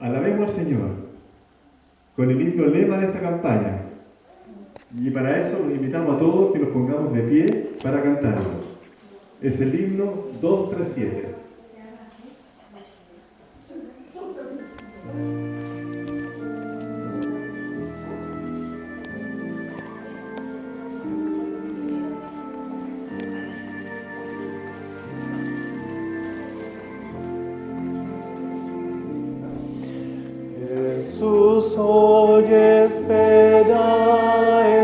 Alabemos al Señor con el himno lema de esta campaña. Y para eso los invitamos a todos que nos pongamos de pie para cantarlo. Es el himno 237. Jesús, hoy espera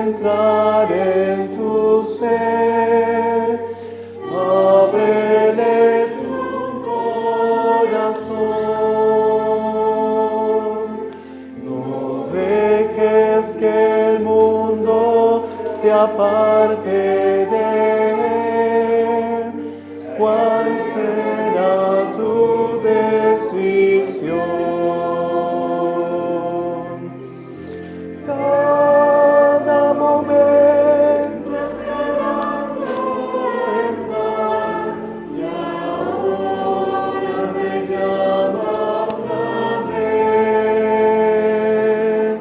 entrar en tu ser. Ábrele tu corazón. No dejes que el mundo se aparte de él. ¿Cuál será tu decisión? Cada momento esperando estar, y ahora te llama otra vez.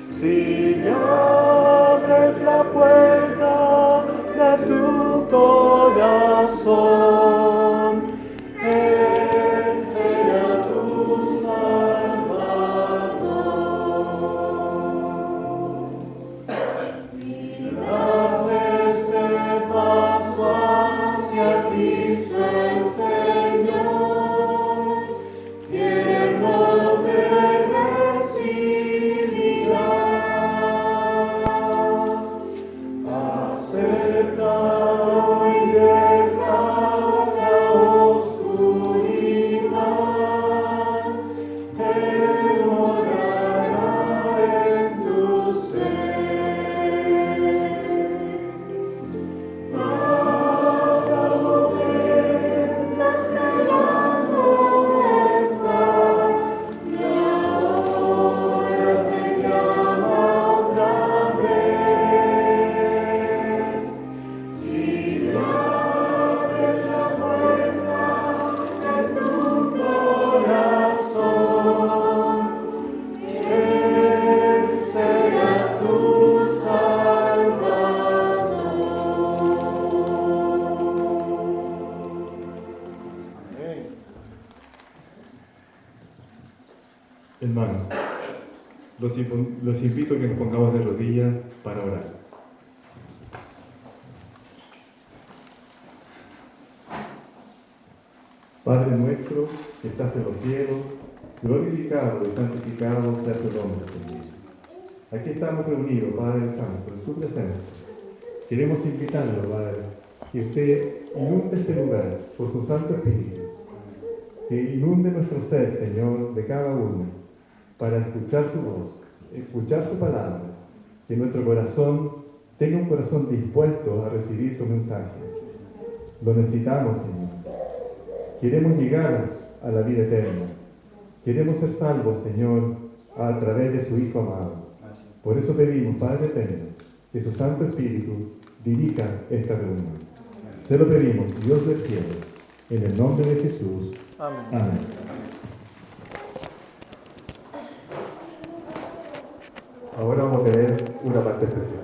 Si le abres la puerta de tu corazón, Él será tu Salvador. Das este paso hacia Cristo el Señor, tierno te recibirá. Acerca hoy deja la oscuridad, Él morará en tu ser. Cada momento esperando estar, y ahora te llama otra vez. Si le abres la puerta de tu corazón, Él será tu Salvador. Amén. Hermanos, los invito a que nos pongamos de rodillas para orar. Padre nuestro que estás en los cielos, glorificado y santificado sea tu nombre, Señor. Aquí estamos reunidos, Padre Santo, en su presencia. Queremos invitarlo, Padre, que usted inunde este lugar por su Santo Espíritu, que inunde nuestro ser, Señor, de cada uno, para escuchar su voz, escuchar su palabra, que nuestro corazón tenga un corazón dispuesto a recibir tu mensaje. Lo necesitamos, Señor. Queremos llegar a la vida eterna. Queremos ser salvos, Señor, a través de su Hijo amado. Por eso pedimos, Padre eterno, que su Santo Espíritu dirija esta reunión. Se lo pedimos, Dios del cielo, en el nombre de Jesús. Amén. Amén. Ahora vamos a ver una parte especial.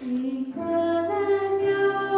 Y cada día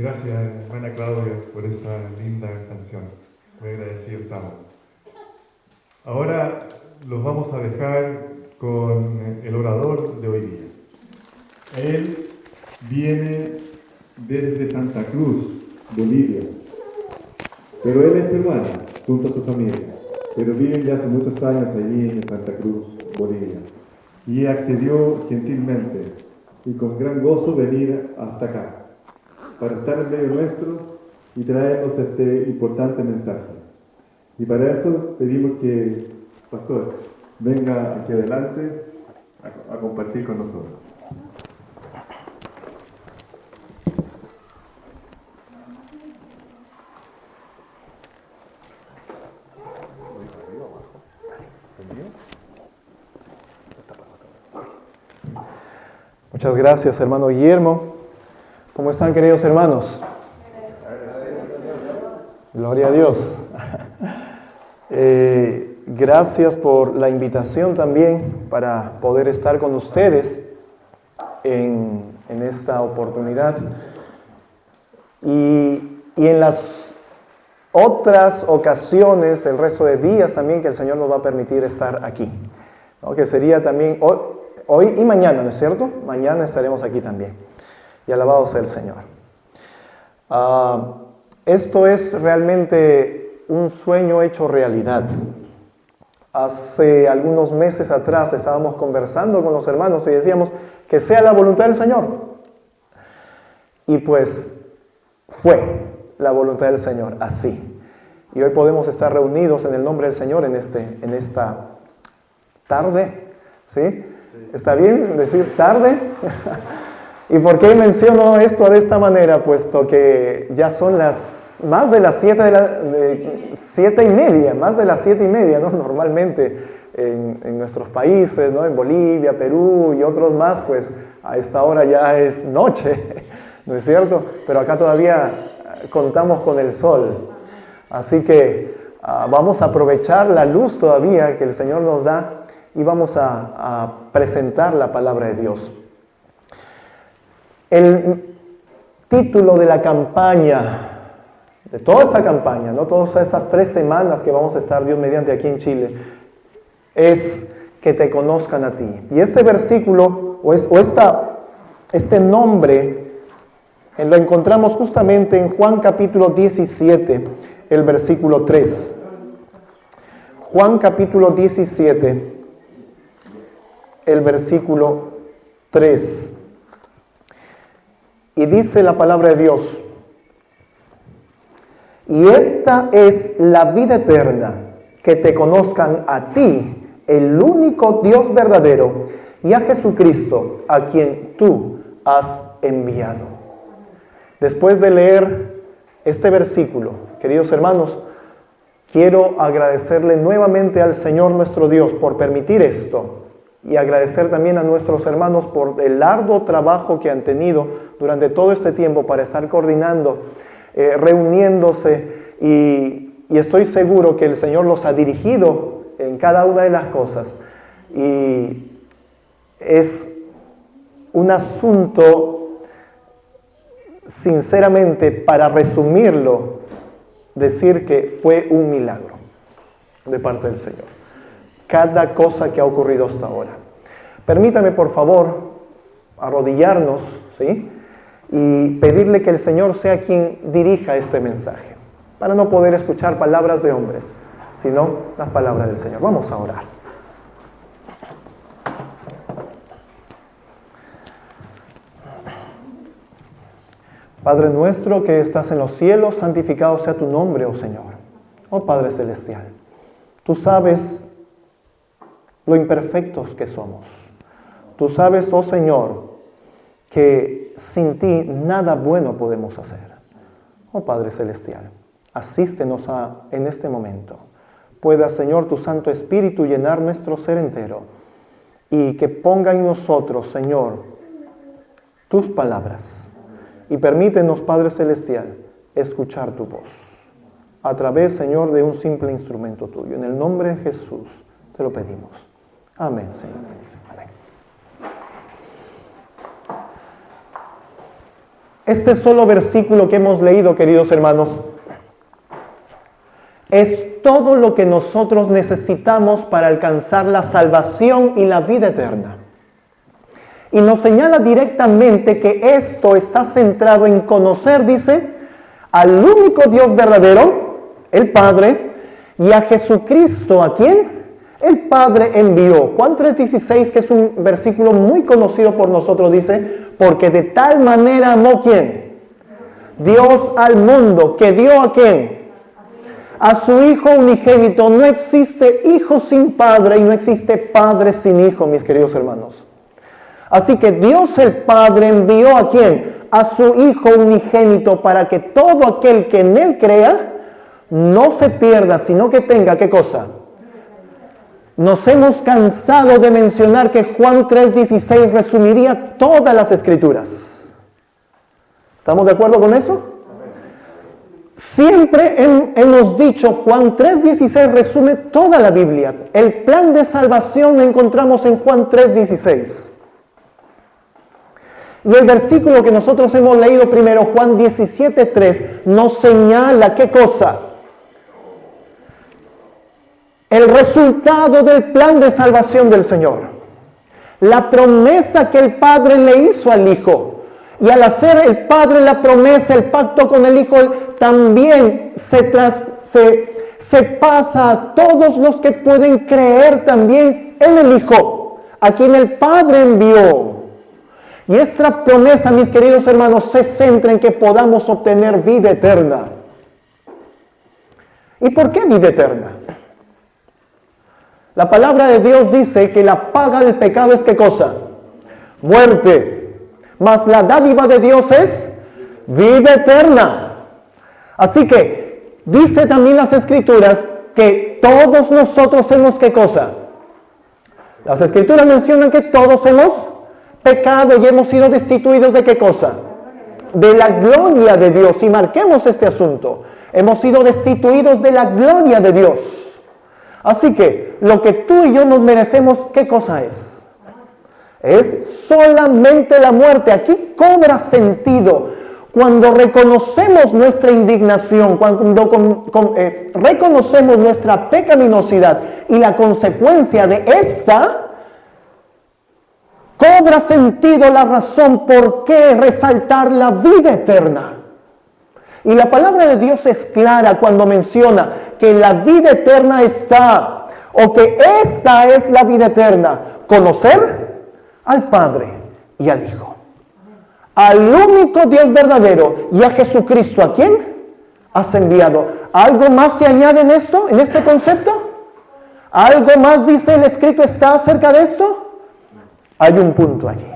Gracias, hermana Claudia, por esa linda canción. Muy agradecido estamos. Ahora los vamos a dejar con el orador de hoy día. Él viene desde Santa Cruz, Bolivia, pero él es peruano, junto a su familia, pero viven ya hace muchos años allí en Santa Cruz, Bolivia, y accedió gentilmente y con gran gozo venir hasta acá, para estar en medio nuestro y traernos este importante mensaje. Y para eso pedimos que, pastor, venga aquí adelante a compartir con nosotros. Muchas gracias, hermano Guillermo. ¿Cómo están, queridos hermanos? Gloria a Dios. Gracias por la invitación también para poder estar con ustedes en esta oportunidad. Y en las otras ocasiones, el resto de días también que el Señor nos va a permitir estar aquí, ¿no? Que sería también hoy y mañana, ¿no es cierto? Mañana estaremos aquí también. Y alabado sea el Señor. Esto es realmente un sueño hecho realidad. Hace algunos meses atrás estábamos conversando con los hermanos y decíamos que sea la voluntad del Señor. Y pues fue la voluntad del Señor, así. Y hoy podemos estar reunidos en el nombre del Señor en esta tarde, ¿sí? ¿Está bien decir tarde? ¿Y por qué menciono esto de esta manera? Puesto que ya son más de las 7:30, más de las 7:30, ¿no? Normalmente en nuestros países, ¿no? En Bolivia, Perú y otros más, pues a esta hora ya es noche, ¿no es cierto? Pero acá todavía contamos con el sol. Así que vamos a aprovechar la luz todavía que el Señor nos da y vamos a presentar la palabra de Dios. El título de la campaña, de toda esta campaña, ¿no? Todas estas 3 semanas que vamos a estar, Dios mediante, aquí en Chile, es que te conozcan a ti. Y este versículo, este nombre, lo encontramos justamente en Juan capítulo 17, el versículo 3. Juan capítulo 17, el versículo 3. Y dice la palabra de Dios: y esta es la vida eterna, que te conozcan a ti, el único Dios verdadero, y a Jesucristo, a quien tú has enviado. Después de leer este versículo, queridos hermanos, quiero agradecerle nuevamente al Señor nuestro Dios por permitir esto, y agradecer también a nuestros hermanos por el arduo trabajo que han tenido durante todo este tiempo para estar coordinando, reuniéndose, y estoy seguro que el Señor los ha dirigido en cada una de las cosas. Y es un asunto, sinceramente, para resumirlo, decir que fue un milagro de parte del Señor. Cada cosa que ha ocurrido hasta ahora. Permítame, por favor, arrodillarnos, ¿sí? Y pedirle que el Señor sea quien dirija este mensaje, para no poder escuchar palabras de hombres, sino las palabras del Señor. Vamos a orar. Padre nuestro que estás en los cielos, santificado sea tu nombre, oh Señor. Oh Padre celestial, tú sabes lo imperfectos que somos. Tú sabes, oh Señor, que sin ti nada bueno podemos hacer. Oh Padre celestial, asístenos en este momento. Pueda, Señor, tu Santo Espíritu llenar nuestro ser entero y que ponga en nosotros, Señor, tus palabras. Y permítenos, Padre celestial, escuchar tu voz a través, Señor, de un simple instrumento tuyo. En el nombre de Jesús te lo pedimos. Amén, Señor. Amén. Este solo versículo que hemos leído, queridos hermanos, es todo lo que nosotros necesitamos para alcanzar la salvación y la vida eterna. Y nos señala directamente que esto está centrado en conocer, dice, al único Dios verdadero, el Padre, y a Jesucristo, ¿a quién? El Padre envió. Juan 3:16, que es un versículo muy conocido por nosotros, dice, porque de tal manera amó, ¿quién? Dios al mundo, que dio ¿a quién? A su Hijo unigénito. No existe hijo sin padre y no existe padre sin hijo, mis queridos hermanos. Así que Dios el Padre envió ¿a quién? A su Hijo unigénito para que todo aquel que en Él crea no se pierda, sino que tenga, ¿qué cosa? Nos hemos cansado de mencionar que Juan 3:16 resumiría todas las Escrituras. ¿Estamos de acuerdo con eso? Siempre hemos dicho, Juan 3:16 resume toda la Biblia. El plan de salvación lo encontramos en Juan 3:16. Y el versículo que nosotros hemos leído primero, Juan 17:3, nos señala ¿qué cosa? El resultado del plan de salvación del Señor. La promesa que el Padre le hizo al Hijo. Y al hacer el Padre la promesa, el pacto con el Hijo, también se pasa a todos los que pueden creer también en el Hijo, a quien el Padre envió. Y esta promesa, mis queridos hermanos, se centra en que podamos obtener vida eterna. ¿Y por qué vida eterna? La palabra de Dios dice que la paga del pecado es ¿qué cosa? Muerte. Mas la dádiva de Dios es vida eterna. Así que dice también las Escrituras que todos nosotros hemos ¿qué cosa? Las Escrituras mencionan que todos hemos pecado y hemos sido destituidos ¿de qué cosa? De la gloria de Dios. Y marquemos este asunto. Hemos sido destituidos de la gloria de Dios. Así que lo que tú y yo nos merecemos, ¿qué cosa es? Es solamente la muerte. Aquí cobra sentido cuando reconocemos nuestra indignación, cuando reconocemos nuestra pecaminosidad y la consecuencia de esta, cobra sentido la razón por qué resaltar la vida eterna. Y la palabra de Dios es clara cuando menciona que la vida eterna está, o que esta es la vida eterna, conocer al Padre y al Hijo. Al único Dios verdadero y a Jesucristo, ¿a quién has enviado? ¿Algo más se añade en esto, en este concepto? ¿Algo más dice el escrito está acerca de esto? Hay un punto allí.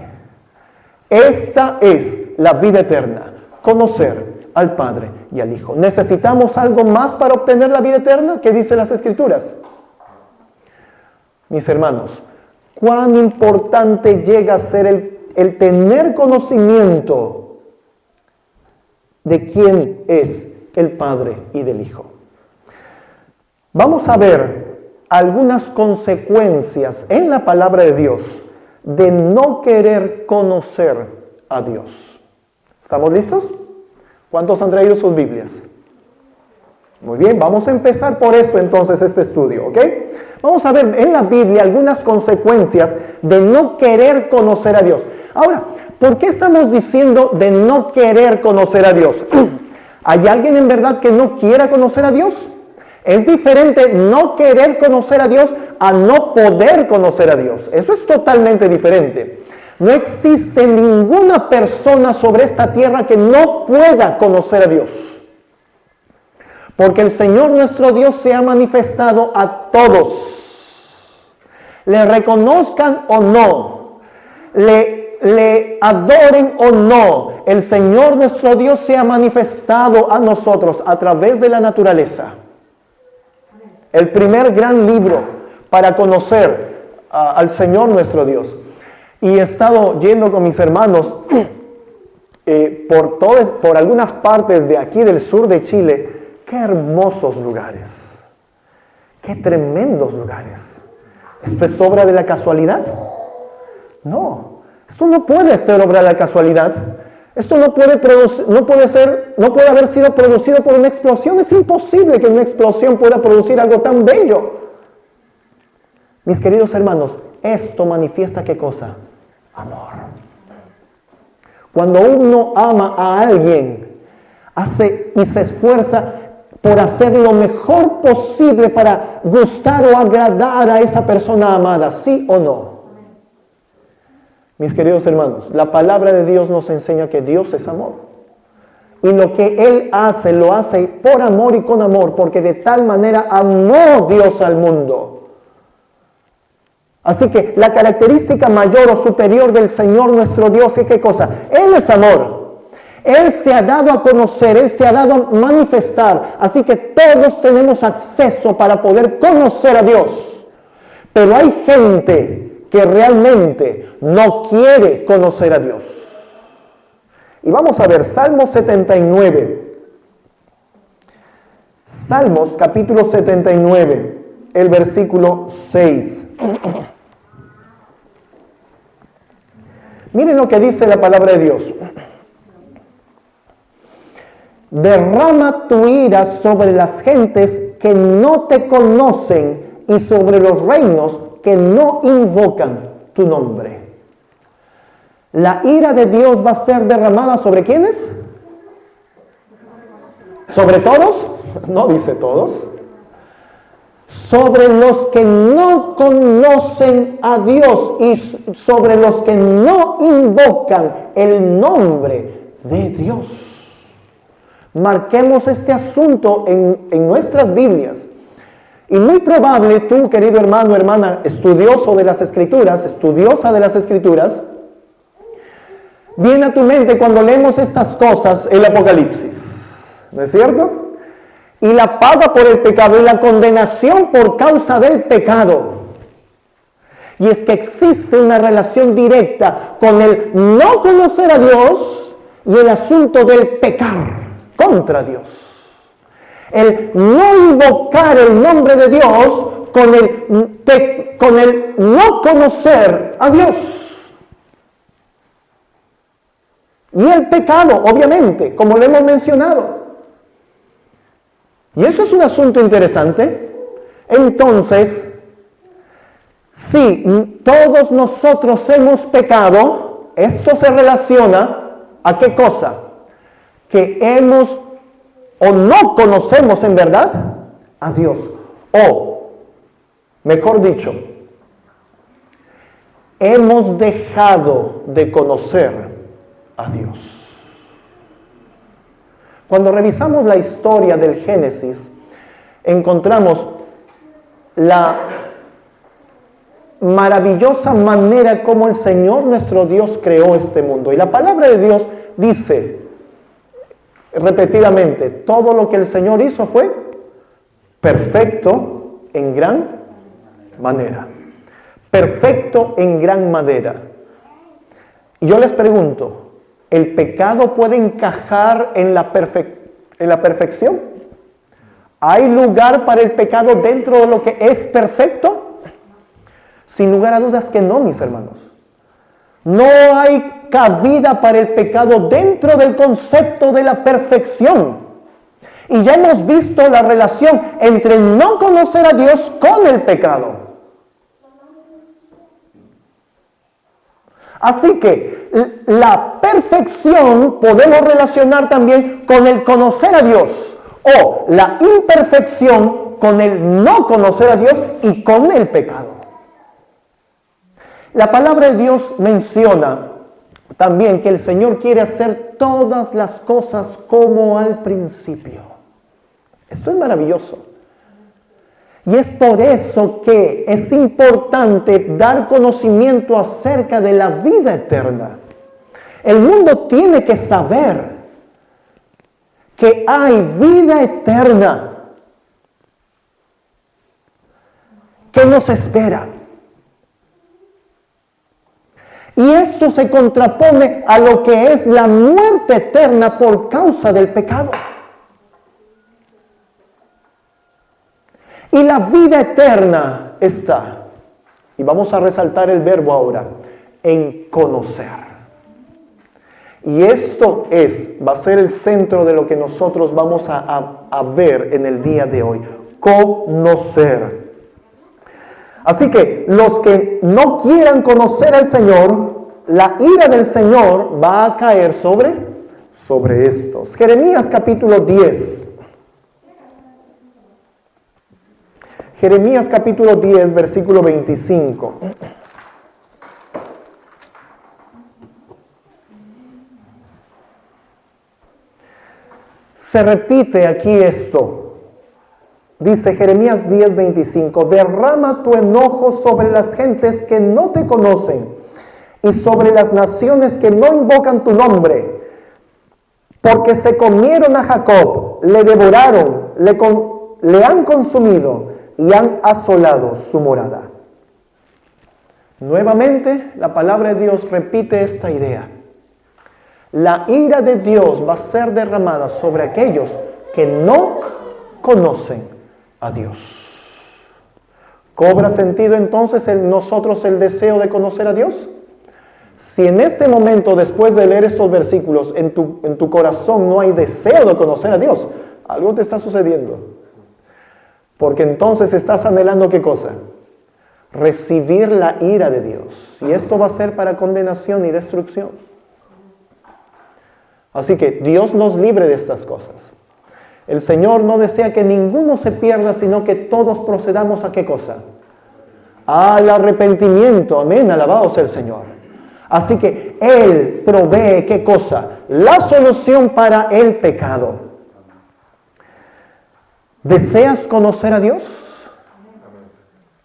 Esta es la vida eterna, conocer al Padre y al Hijo. ¿Necesitamos algo más para obtener la vida eterna? ¿Qué dicen las Escrituras? Mis hermanos, cuán importante llega a ser el tener conocimiento de quién es el Padre y del Hijo. Vamos a ver algunas consecuencias en la palabra de Dios de no querer conocer a Dios. ¿Estamos listos? ¿Cuántos han traído sus Biblias? Muy bien, vamos a empezar por esto entonces, este estudio, ¿ok? Vamos a ver en la Biblia algunas consecuencias de no querer conocer a Dios. Ahora, ¿por qué estamos diciendo de no querer conocer a Dios? ¿Hay alguien en verdad que no quiera conocer a Dios? Es diferente no querer conocer a Dios a no poder conocer a Dios. Eso es totalmente diferente. No existe ninguna persona sobre esta tierra que no pueda conocer a Dios. Porque el Señor nuestro Dios se ha manifestado a todos. Le reconozcan o no, le adoren o no, el Señor nuestro Dios se ha manifestado a nosotros a través de la naturaleza. El primer gran libro para conocer al Señor nuestro Dios. Y he estado yendo con mis hermanos por algunas partes de aquí del sur de Chile. ¡Qué hermosos lugares! ¡Qué tremendos lugares! ¿Esto es obra de la casualidad? No, esto no puede ser obra de la casualidad. Esto no puede haber sido producido por una explosión. Es imposible que una explosión pueda producir algo tan bello. Mis queridos hermanos, esto manifiesta ¿qué cosa? Amor. Cuando uno ama a alguien, hace y se esfuerza por hacer lo mejor posible para gustar o agradar a esa persona amada, ¿sí o no? Mis queridos hermanos, la palabra de Dios nos enseña que Dios es amor. Y lo que Él hace, lo hace por amor y con amor, porque de tal manera amó Dios al mundo. Así que la característica mayor o superior del Señor nuestro Dios es ¿qué cosa? Él es amor. Él se ha dado a conocer, Él se ha dado a manifestar. Así que todos tenemos acceso para poder conocer a Dios. Pero hay gente que realmente no quiere conocer a Dios. Y vamos a ver Salmos 79. Salmos capítulo 79, el versículo 6. Miren lo que dice la palabra de Dios. Derrama tu ira sobre las gentes que no te conocen y sobre los reinos que no invocan tu nombre. La ira de Dios va a ser derramada ¿sobre quiénes? ¿Sobre todos? No dice todos. Sobre los que no conocen a Dios y sobre los que no invocan el nombre de Dios. Marquemos este asunto en nuestras Biblias. Y muy probable tú, querido hermano, hermana, estudioso de las Escrituras, estudiosa de las Escrituras, viene a tu mente cuando leemos estas cosas el Apocalipsis, ¿no es cierto? Y la paga por el pecado y la condenación por causa del pecado. Y es que existe una relación directa con el no conocer a Dios y el asunto del pecar contra Dios. El no invocar el nombre de Dios con el no conocer a Dios. Y el pecado, obviamente, como lo hemos mencionado. Y eso es un asunto interesante. Entonces, si todos nosotros hemos pecado, esto se relaciona a qué cosa? Que hemos o no conocemos en verdad a Dios. O, mejor dicho, hemos dejado de conocer a Dios. Cuando revisamos la historia del Génesis, encontramos la maravillosa manera como el Señor nuestro Dios creó este mundo. Y la palabra de Dios dice repetidamente, todo lo que el Señor hizo fue perfecto en gran manera. Perfecto en gran manera. Y yo les pregunto, ¿el pecado puede encajar en la perfección? ¿Hay lugar para el pecado dentro de lo que es perfecto? Sin lugar a dudas que no, mis hermanos. No hay cabida para el pecado dentro del concepto de la perfección. Y ya hemos visto la relación entre no conocer a Dios con el pecado. Así que la perfección podemos relacionar también con el conocer a Dios, o la imperfección con el no conocer a Dios y con el pecado. La palabra de Dios menciona también que el Señor quiere hacer todas las cosas como al principio. Esto es maravilloso. Y es por eso que es importante dar conocimiento acerca de la vida eterna. El mundo tiene que saber que hay vida eterna que nos espera. Y esto se contrapone a lo que es la muerte eterna por causa del pecado. Y la vida eterna está, y vamos a resaltar el verbo ahora, en conocer. Y esto va a ser el centro de lo que nosotros vamos a ver en el día de hoy. Conocer. Así que los que no quieran conocer al Señor, la ira del Señor va a caer sobre estos. Jeremías capítulo 10. Jeremías capítulo 10, versículo 25. Se repite aquí esto. Dice Jeremías 10, 25. Derrama tu enojo sobre las gentes que no te conocen y sobre las naciones que no invocan tu nombre, porque se comieron a Jacob, le devoraron, le han consumido y han asolado su morada. Nuevamente, la palabra de Dios repite esta idea. La ira de Dios va a ser derramada sobre aquellos que no conocen a Dios. ¿Cobra sentido entonces en nosotros el deseo de conocer a Dios? Si en este momento, después de leer estos versículos, en tu corazón no hay deseo de conocer a Dios, algo te está sucediendo. Porque entonces estás anhelando ¿qué cosa? Recibir la ira de Dios. Y esto va a ser para condenación y destrucción. Así que Dios nos libre de estas cosas. El Señor no desea que ninguno se pierda, sino que todos procedamos a ¿qué cosa? Al arrepentimiento. Amén, alabado sea el Señor. Así que Él provee ¿qué cosa? La solución para el pecado. ¿Deseas conocer a Dios?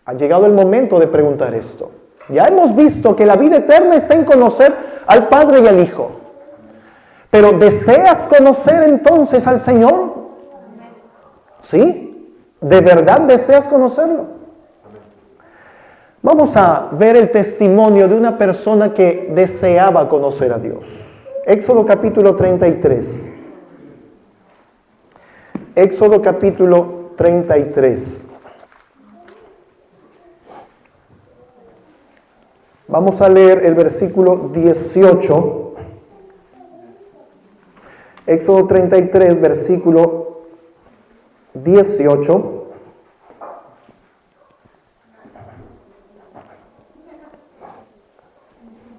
Ha llegado el momento de preguntar esto. Ya hemos visto que la vida eterna está en conocer al Padre y al Hijo. Pero ¿deseas conocer entonces al Señor? ¿Sí? ¿De verdad deseas conocerlo? Vamos a ver el testimonio de una persona que deseaba conocer a Dios. Éxodo capítulo 33. Éxodo capítulo 33. Vamos a leer el versículo 18. Éxodo 33, versículo 18.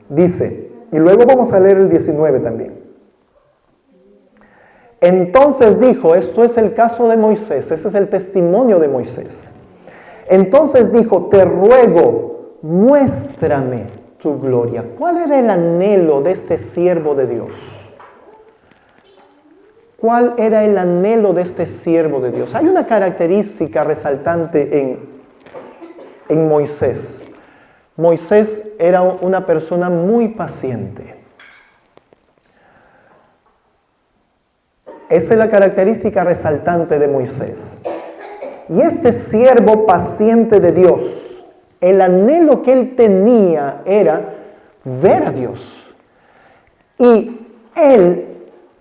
Dice, y luego vamos a leer el 19 también. Entonces dijo, esto es el caso de Moisés, ese es el testimonio de Moisés. Entonces dijo, te ruego, muéstrame tu gloria. ¿Cuál era el anhelo de este siervo de Dios? ¿Cuál era el anhelo de este siervo de Dios? Hay una característica resaltante en Moisés. Moisés era una persona muy paciente. Esa es la característica resaltante de Moisés. Y este siervo paciente de Dios, el anhelo que él tenía era ver a Dios. Y él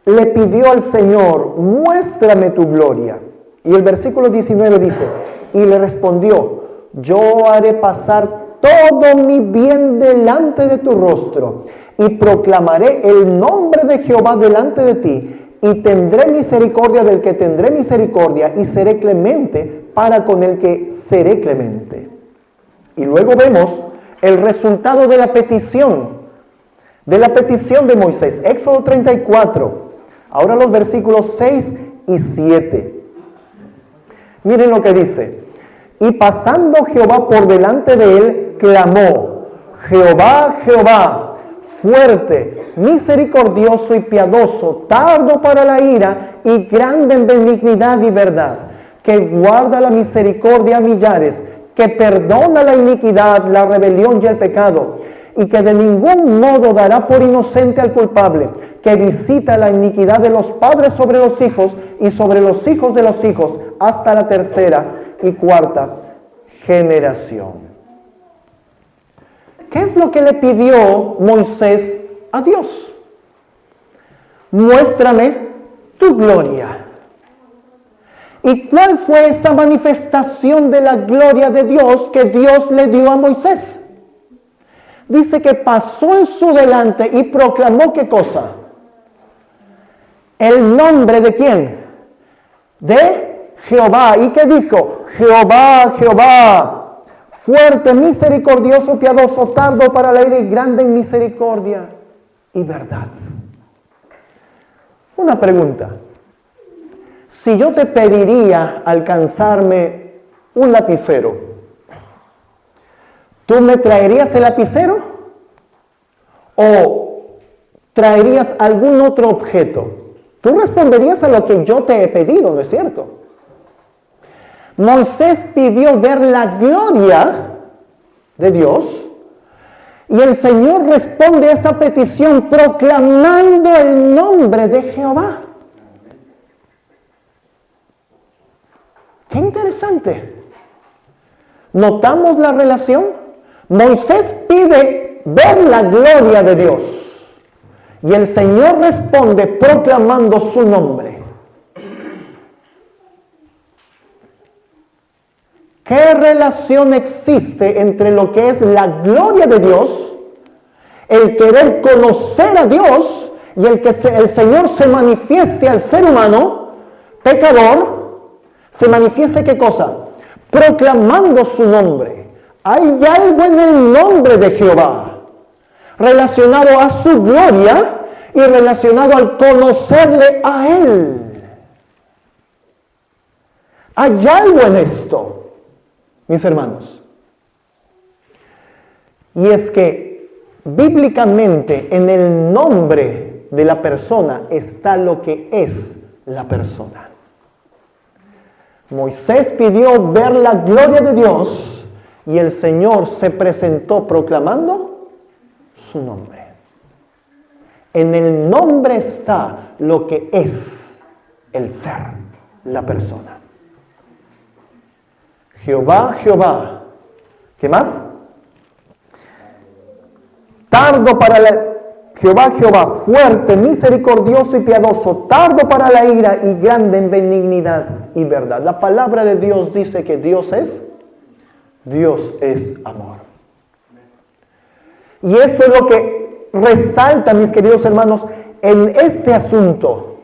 le pidió al Señor, muéstrame tu gloria. Y el versículo 19 dice, y le respondió, yo haré pasar todo mi bien delante de tu rostro, y proclamaré el nombre de Jehová delante de ti, y tendré misericordia del que tendré misericordia, y seré clemente para con el que seré clemente. Y luego vemos el resultado de la petición de Moisés. Éxodo 34, ahora los versículos 6 y 7. Miren lo que dice. Y pasando Jehová por delante de él, clamó, Jehová, Jehová, fuerte, misericordioso y piadoso, tardo para la ira y grande en benignidad y verdad, que guarda la misericordia a millares, que perdona la iniquidad, la rebelión y el pecado, y que de ningún modo dará por inocente al culpable, que visita la iniquidad de los padres sobre los hijos y sobre los hijos de los hijos, hasta la tercera y cuarta generación. ¿Qué es lo que le pidió Moisés a Dios? Muéstrame tu gloria. ¿Y cuál fue esa manifestación de la gloria de Dios que Dios le dio a Moisés? Dice que pasó en su delante y proclamó ¿qué cosa? el nombre de quién? De Jehová. ¿Y qué dijo? Jehová, Jehová, fuerte, misericordioso, piadoso, tardo para la ira y grande en misericordia y verdad. Una pregunta. Si yo te pediría alcanzarme un lapicero, ¿tú me traerías el lapicero? ¿O traerías algún otro objeto? Tú responderías a lo que yo te he pedido, ¿no es cierto? Moisés pidió ver la gloria de Dios y el Señor responde a esa petición proclamando el nombre de Jehová. ¡Qué interesante! ¿Notamos la relación? Moisés pide ver la gloria de Dios. Y el Señor responde proclamando su nombre. ¿Qué relación existe entre lo que es la gloria de Dios, el querer conocer a Dios y el que el Señor se manifieste al ser humano, pecador, se manifieste qué cosa? Proclamando su nombre. Hay algo en el nombre de Jehová relacionado a su gloria y relacionado al conocerle a Él. Hay algo en esto, mis hermanos. Y es que bíblicamente en el nombre de la persona está lo que es la persona. Moisés pidió ver la gloria de Dios y el Señor se presentó proclamando su nombre. En el nombre está lo que es el ser, la persona. Jehová, Jehová. ¿Qué más? Tardo para la... Jehová, Jehová, fuerte, misericordioso y piadoso, tardo para la ira y grande en benignidad y verdad. La palabra de Dios dice que Dios es amor. Y eso es lo que resalta, mis queridos hermanos, en este asunto.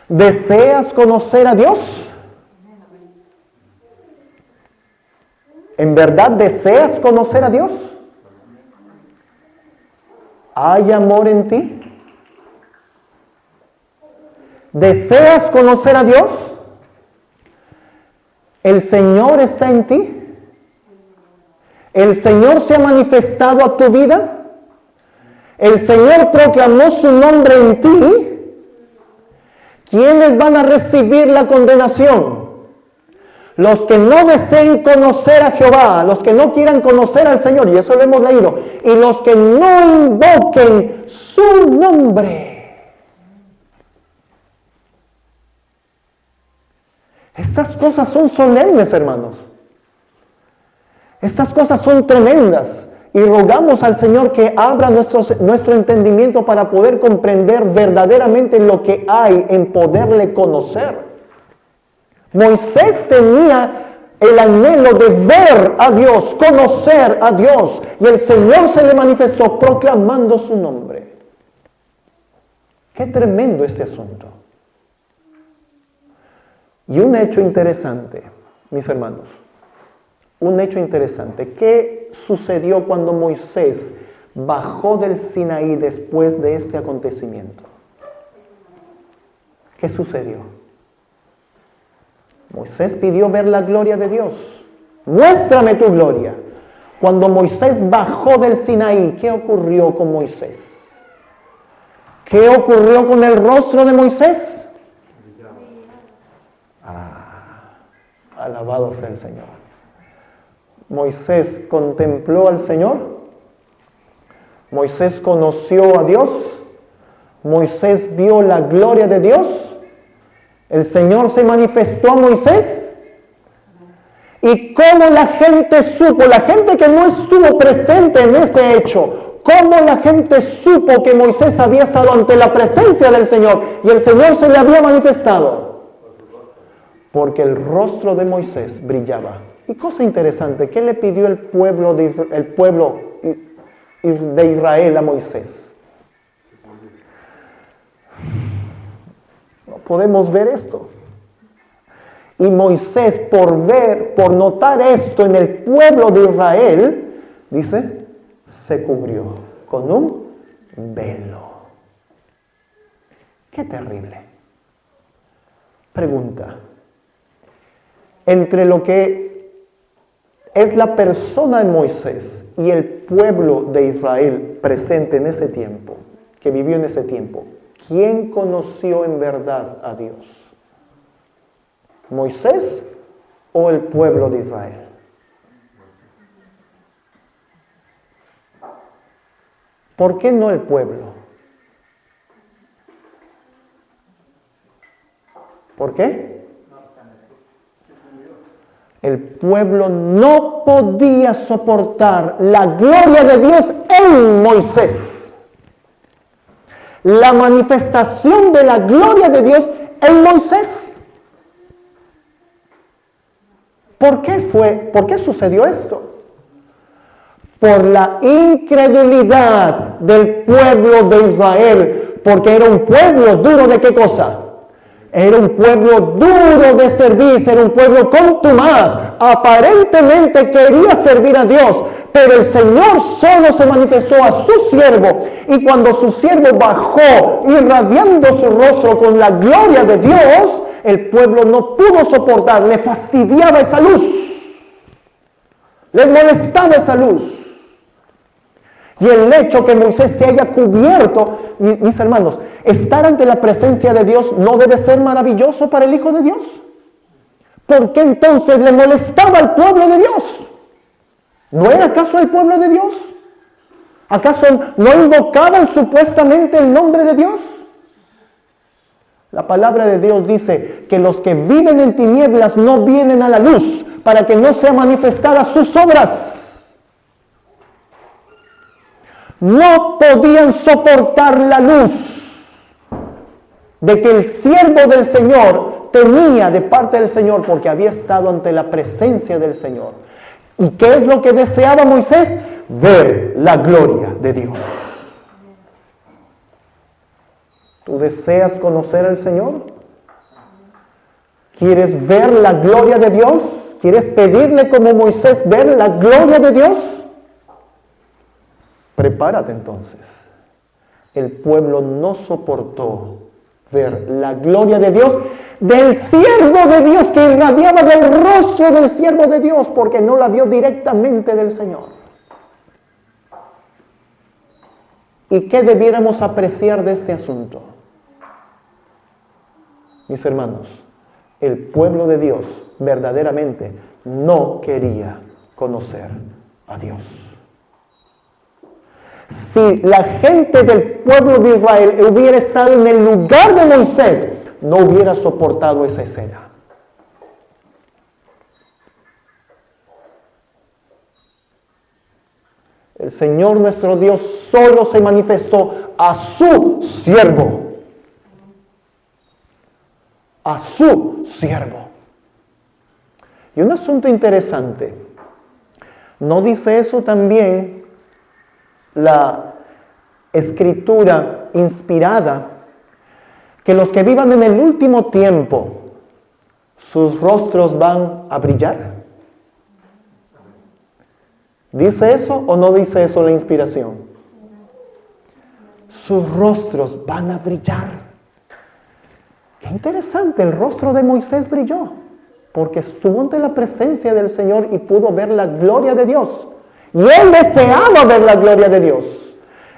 ¿Deseas conocer a Dios? ¿En verdad deseas conocer a Dios? ¿Hay amor en ti? ¿Deseas conocer a Dios? ¿El Señor está en ti? ¿El Señor se ha manifestado a tu vida? ¿El Señor proclamó su nombre en ti? ¿Quiénes van a recibir la condenación? Los que no deseen conocer a Jehová, los que no quieran conocer al Señor, y eso lo hemos leído, y los que no invoquen su nombre. Estas cosas son solemnes, hermanos. Estas cosas son tremendas y rogamos al Señor que abra nuestro entendimiento para poder comprender verdaderamente lo que hay en poderle conocer. Moisés tenía el anhelo de ver a Dios, conocer a Dios, y el Señor se le manifestó proclamando su nombre. Qué tremendo este asunto. Y un hecho interesante, mis hermanos. Un hecho interesante. ¿Qué sucedió cuando Moisés bajó del Sinaí después de este acontecimiento? ¿Qué sucedió? Moisés pidió ver la gloria de Dios. Muéstrame tu gloria. Cuando Moisés bajó del Sinaí, ¿qué ocurrió con Moisés? ¿Qué ocurrió con el rostro de Moisés? Alabado sea el Señor. Moisés contempló al Señor, Moisés conoció a Dios, Moisés vio la gloria de Dios, el Señor se manifestó a Moisés, y cómo la gente supo, la gente que no estuvo presente en ese hecho, cómo la gente supo que Moisés había estado ante la presencia del Señor y el Señor se le había manifestado, porque el rostro de Moisés brillaba. Y cosa interesante, ¿qué le pidió el pueblo de Israel a Moisés? podemos ver esto. Y Moisés, por notar esto en el pueblo de Israel, dice, se cubrió con un velo. ¡Qué terrible! Pregunta. Entre lo que es la persona de Moisés y el pueblo de Israel presente en ese tiempo, que vivió en ese tiempo, ¿quién conoció en verdad a Dios? ¿Moisés o el pueblo de Israel? ¿Por qué no el pueblo? ¿Por qué? El pueblo no podía soportar la gloria de Dios en Moisés. La manifestación de la gloria de Dios en Moisés. ¿Por qué sucedió esto? Por la incredulidad del pueblo de Israel, porque era un pueblo duro de ¿qué cosa? Era un pueblo duro de servicio, era un pueblo contumaz, aparentemente quería servir a Dios, pero el Señor solo se manifestó a su siervo, y cuando su siervo bajó, irradiando su rostro con la gloria de Dios, el pueblo no pudo soportar, le fastidiaba esa luz, les molestaba esa luz. Y el hecho que Moisés se haya cubierto, mis hermanos, estar ante la presencia de Dios no debe ser maravilloso para el Hijo de Dios. ¿Por qué entonces le molestaba al pueblo de Dios? ¿No era acaso el pueblo de Dios? ¿Acaso no invocaban supuestamente el nombre de Dios? La palabra de Dios dice que los que viven en tinieblas no vienen a la luz para que no sean manifestadas sus obras. No podían soportar la luz de que el siervo del Señor tenía de parte del Señor porque había estado ante la presencia del Señor. ¿Y qué es lo que deseaba Moisés? Ver la gloria de Dios. ¿Tú deseas conocer al Señor? ¿Quieres ver la gloria de Dios? ¿Quieres pedirle como Moisés ver la gloria de Dios? Prepárate entonces. El pueblo no soportó ver la gloria de Dios del siervo de Dios que irradiaba del rostro del siervo de Dios porque no la vio directamente del Señor. ¿Y qué debiéramos apreciar de este asunto? Mis hermanos, el pueblo de Dios verdaderamente no quería conocer a Dios. Si la gente del pueblo de Israel hubiera estado en el lugar de Moisés, no hubiera soportado esa escena. El Señor nuestro Dios solo se manifestó a su siervo. A su siervo. Y un asunto interesante. ¿No dice eso también la escritura inspirada? Que los que vivan en el último tiempo, sus rostros van a brillar. ¿Dice eso o no dice eso la inspiración? Sus rostros van a brillar. Qué interesante, el rostro de Moisés brilló, porque estuvo ante la presencia del Señor y pudo ver la gloria de Dios. Y él deseaba ver la gloria de Dios.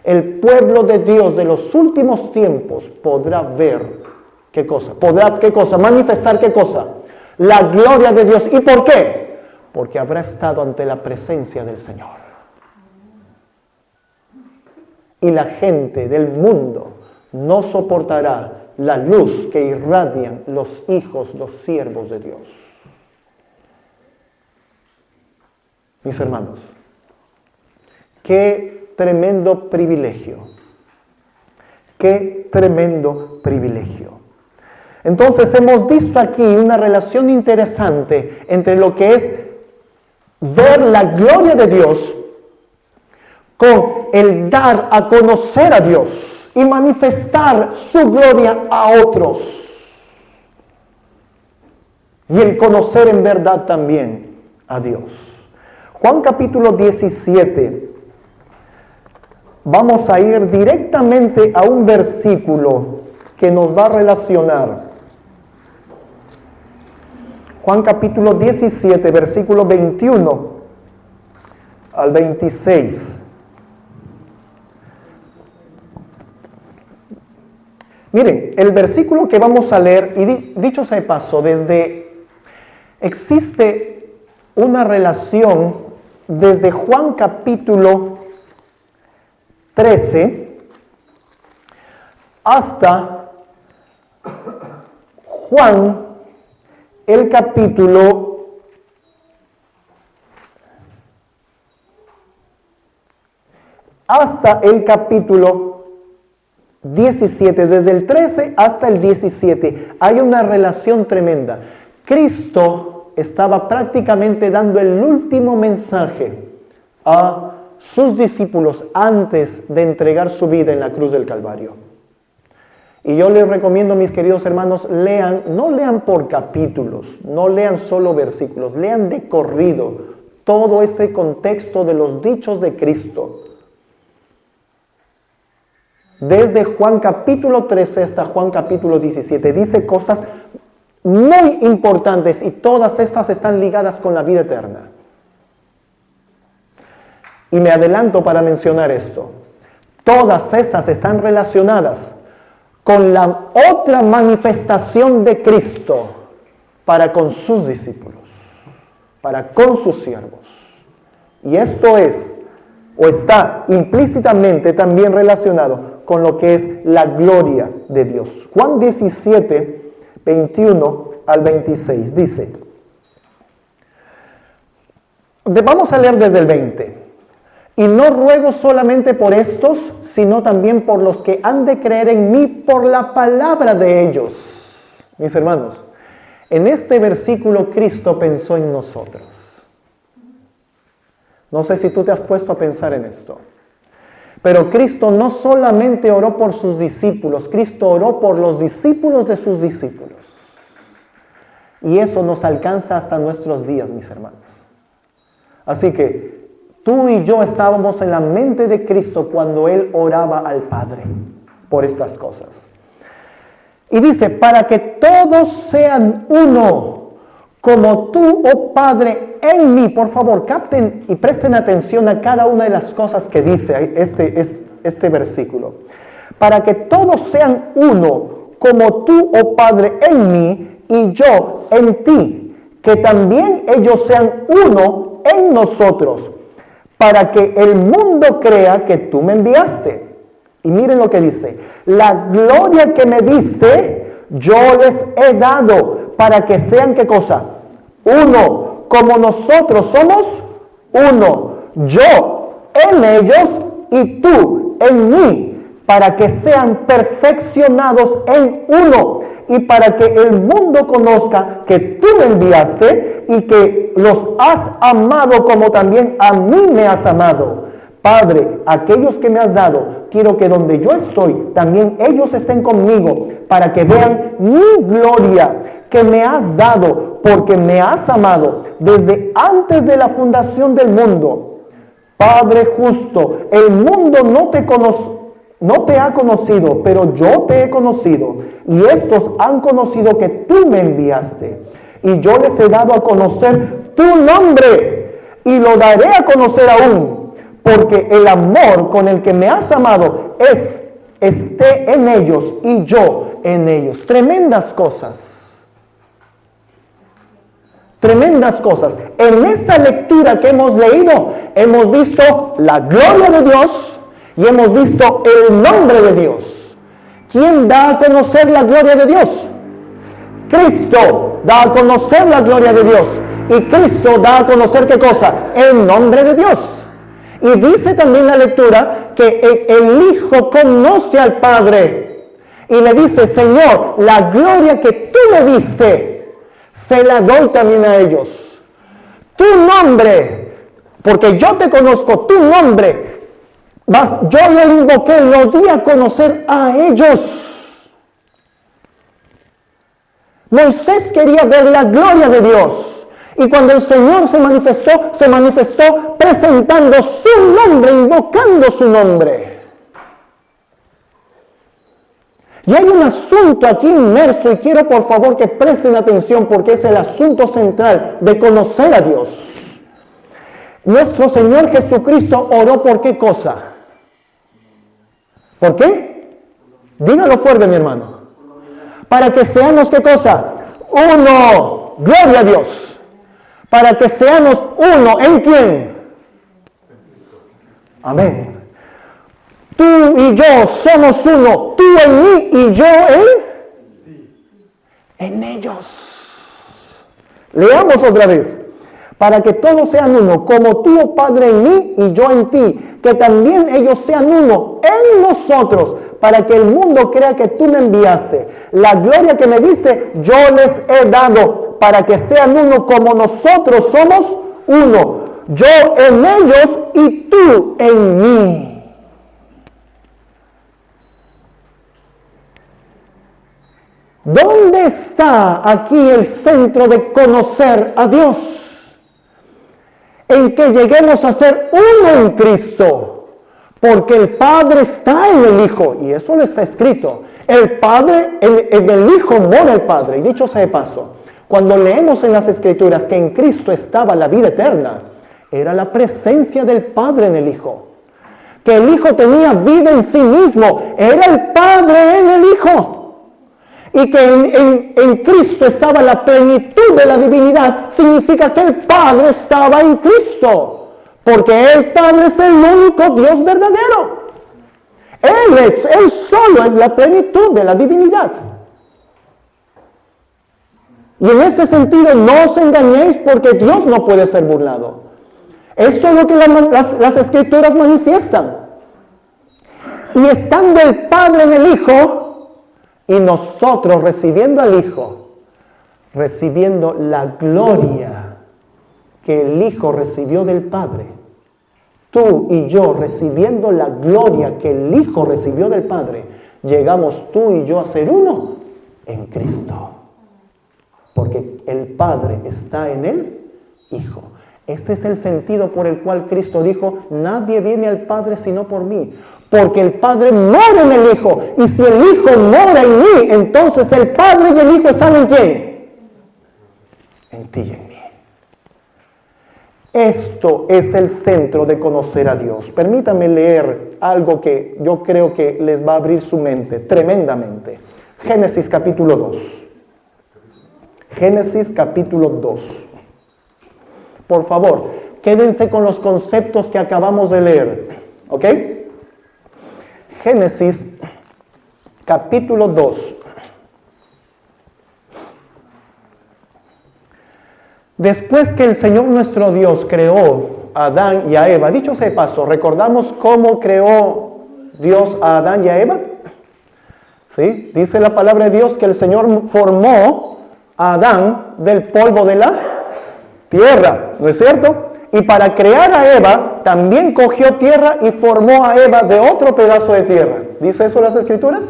El pueblo de Dios de los últimos tiempos podrá ver, ¿qué cosa? Podrá, ¿qué cosa? Manifestar, ¿qué cosa? La gloria de Dios. ¿Y por qué? Porque habrá estado ante la presencia del Señor. Y la gente del mundo no soportará la luz que irradian los hijos, los siervos de Dios. Mis hermanos, qué tremendo privilegio. Qué tremendo privilegio. Entonces hemos visto aquí una relación interesante entre lo que es ver la gloria de Dios con el dar a conocer a Dios y manifestar su gloria a otros. y el conocer en verdad también a Dios. Juan capítulo 17, vamos a ir directamente a un versículo que nos va a relacionar. Juan capítulo 17, versículo 21 al 26. Miren, el versículo que vamos a leer, y dicho sea de paso, existe una relación desde Juan capítulo 13 hasta Juan el capítulo 17, desde el 13 hasta el 17, hay una relación tremenda. Cristo estaba prácticamente dando el último mensaje a sus discípulos antes de entregar su vida en la cruz del Calvario. Y yo les recomiendo, mis queridos hermanos, no lean por capítulos, no lean solo versículos, lean de corrido todo ese contexto de los dichos de Cristo. Desde Juan capítulo 13 hasta Juan capítulo 17, dice cosas muy importantes y todas estas están ligadas con la vida eterna. Y me adelanto para mencionar esto. Todas esas están relacionadas con la otra manifestación de Cristo para con sus discípulos, para con sus siervos. Y esto es, o está implícitamente también relacionado con lo que es la gloria de Dios. Juan 17, 21 al 26 dice, vamos a leer desde el 20. Y no ruego solamente por estos, sino también por los que han de creer en mí por la palabra de ellos. Mis hermanos, en este versículo Cristo pensó en nosotros. No sé si tú te has puesto a pensar en esto. Pero Cristo no solamente oró por sus discípulos, Cristo oró por los discípulos de sus discípulos. Y eso nos alcanza hasta nuestros días, mis hermanos. Así que tú y yo estábamos en la mente de Cristo cuando Él oraba al Padre por estas cosas. Y dice, para que todos sean uno, como tú, oh Padre, en mí. Por favor, capten y presten atención a cada una de las cosas que dice este versículo. Para que todos sean uno, como tú, oh Padre, en mí y yo en ti, que también ellos sean uno en nosotros, para que el mundo crea que tú me enviaste. Y miren lo que dice, la gloria que me diste, yo les he dado, para que sean, ¿qué cosa? Uno, como nosotros somos uno, yo en ellos y tú en mí, para que sean perfeccionados en uno, y para que el mundo conozca que tú me enviaste y que los has amado como también a mí me has amado. Padre, aquellos que me has dado, quiero que donde yo estoy, también ellos estén conmigo, para que vean mi gloria que me has dado, porque me has amado desde antes de la fundación del mundo. Padre justo, el mundo no te ha conocido, pero yo te he conocido, y estos han conocido que tú me enviaste, y yo les he dado a conocer tu nombre, y lo daré a conocer aún, porque el amor con el que me has amado esté en ellos y yo en ellos. Tremendas cosas. Tremendas cosas. En esta lectura que hemos leído, hemos visto la gloria de Dios y hemos visto el nombre de Dios. ¿Quién da a conocer la gloria de Dios? Cristo da a conocer la gloria de Dios. Y Cristo da a conocer, ¿qué cosa? El nombre de Dios. Y dice también la lectura que el Hijo conoce al Padre y le dice, Señor, la gloria que tú me diste, se la doy también a ellos. Tu nombre, porque yo te conozco, tu nombre, yo lo invoqué, lo di a conocer a ellos. Moisés quería ver la gloria de Dios. Y cuando el Señor se manifestó presentando su nombre, invocando su nombre. Y hay un asunto aquí inmerso y quiero por favor que presten atención porque es el asunto central de conocer a Dios. Nuestro Señor Jesucristo oró por qué cosa. ¿Por qué? Dígalo fuerte, mi hermano. Para que seamos qué cosa. Uno. Gloria a Dios. Para que seamos uno. ¿En quién? Amén. Tú y yo somos uno. Tú en mí y yo en ellos. Leamos otra vez. Para que todos sean uno, como tú, oh Padre, en mí y yo en ti, que también ellos sean uno en nosotros, para que el mundo crea que tú me enviaste. La gloria que me dice, yo les he dado, para que sean uno como nosotros somos uno. Yo en ellos y tú en mí. ¿Dónde está aquí el centro de conocer a Dios? En que lleguemos a ser uno en Cristo, porque el Padre está en el Hijo, y eso le está escrito. El Padre, en el Hijo mora el Padre, y dicho sea de paso, cuando leemos en las Escrituras que en Cristo estaba la vida eterna, era la presencia del Padre en el Hijo. Que el Hijo tenía vida en sí mismo, era el Padre en el Hijo. Y que en Cristo estaba la plenitud de la divinidad, significa que el Padre estaba en Cristo, porque el Padre es el único Dios verdadero. Él solo es la plenitud de la divinidad. Y en ese sentido no os engañéis, porque Dios no puede ser burlado. Esto es lo que las Escrituras manifiestan. Y estando el Padre en el Hijo, y nosotros recibiendo al Hijo, recibiendo la gloria que el Hijo recibió del Padre. Tú y yo recibiendo la gloria que el Hijo recibió del Padre, llegamos tú y yo a ser uno en Cristo. Porque el Padre está en el Hijo. Este es el sentido por el cual Cristo dijo, nadie viene al Padre sino por mí. Porque el Padre mora en el Hijo. Y si el Hijo mora en mí, entonces el Padre y el Hijo están ¿en quién? En ti y en mí. Esto es el centro de conocer a Dios. Permítame leer algo que yo creo que les va a abrir su mente tremendamente. Génesis capítulo 2. Génesis capítulo 2. Por favor, quédense con los conceptos que acabamos de leer. ¿Ok? Génesis capítulo 2. Después que el Señor nuestro Dios creó a Adán y a Eva, dicho sea de paso, ¿recordamos cómo creó Dios a Adán y a Eva? ¿Sí? Dice la palabra de Dios que el Señor formó a Adán del polvo de la tierra, ¿no es cierto? Y para crear a Eva, también cogió tierra y formó a Eva de otro pedazo de tierra. ¿Dice eso las Escrituras?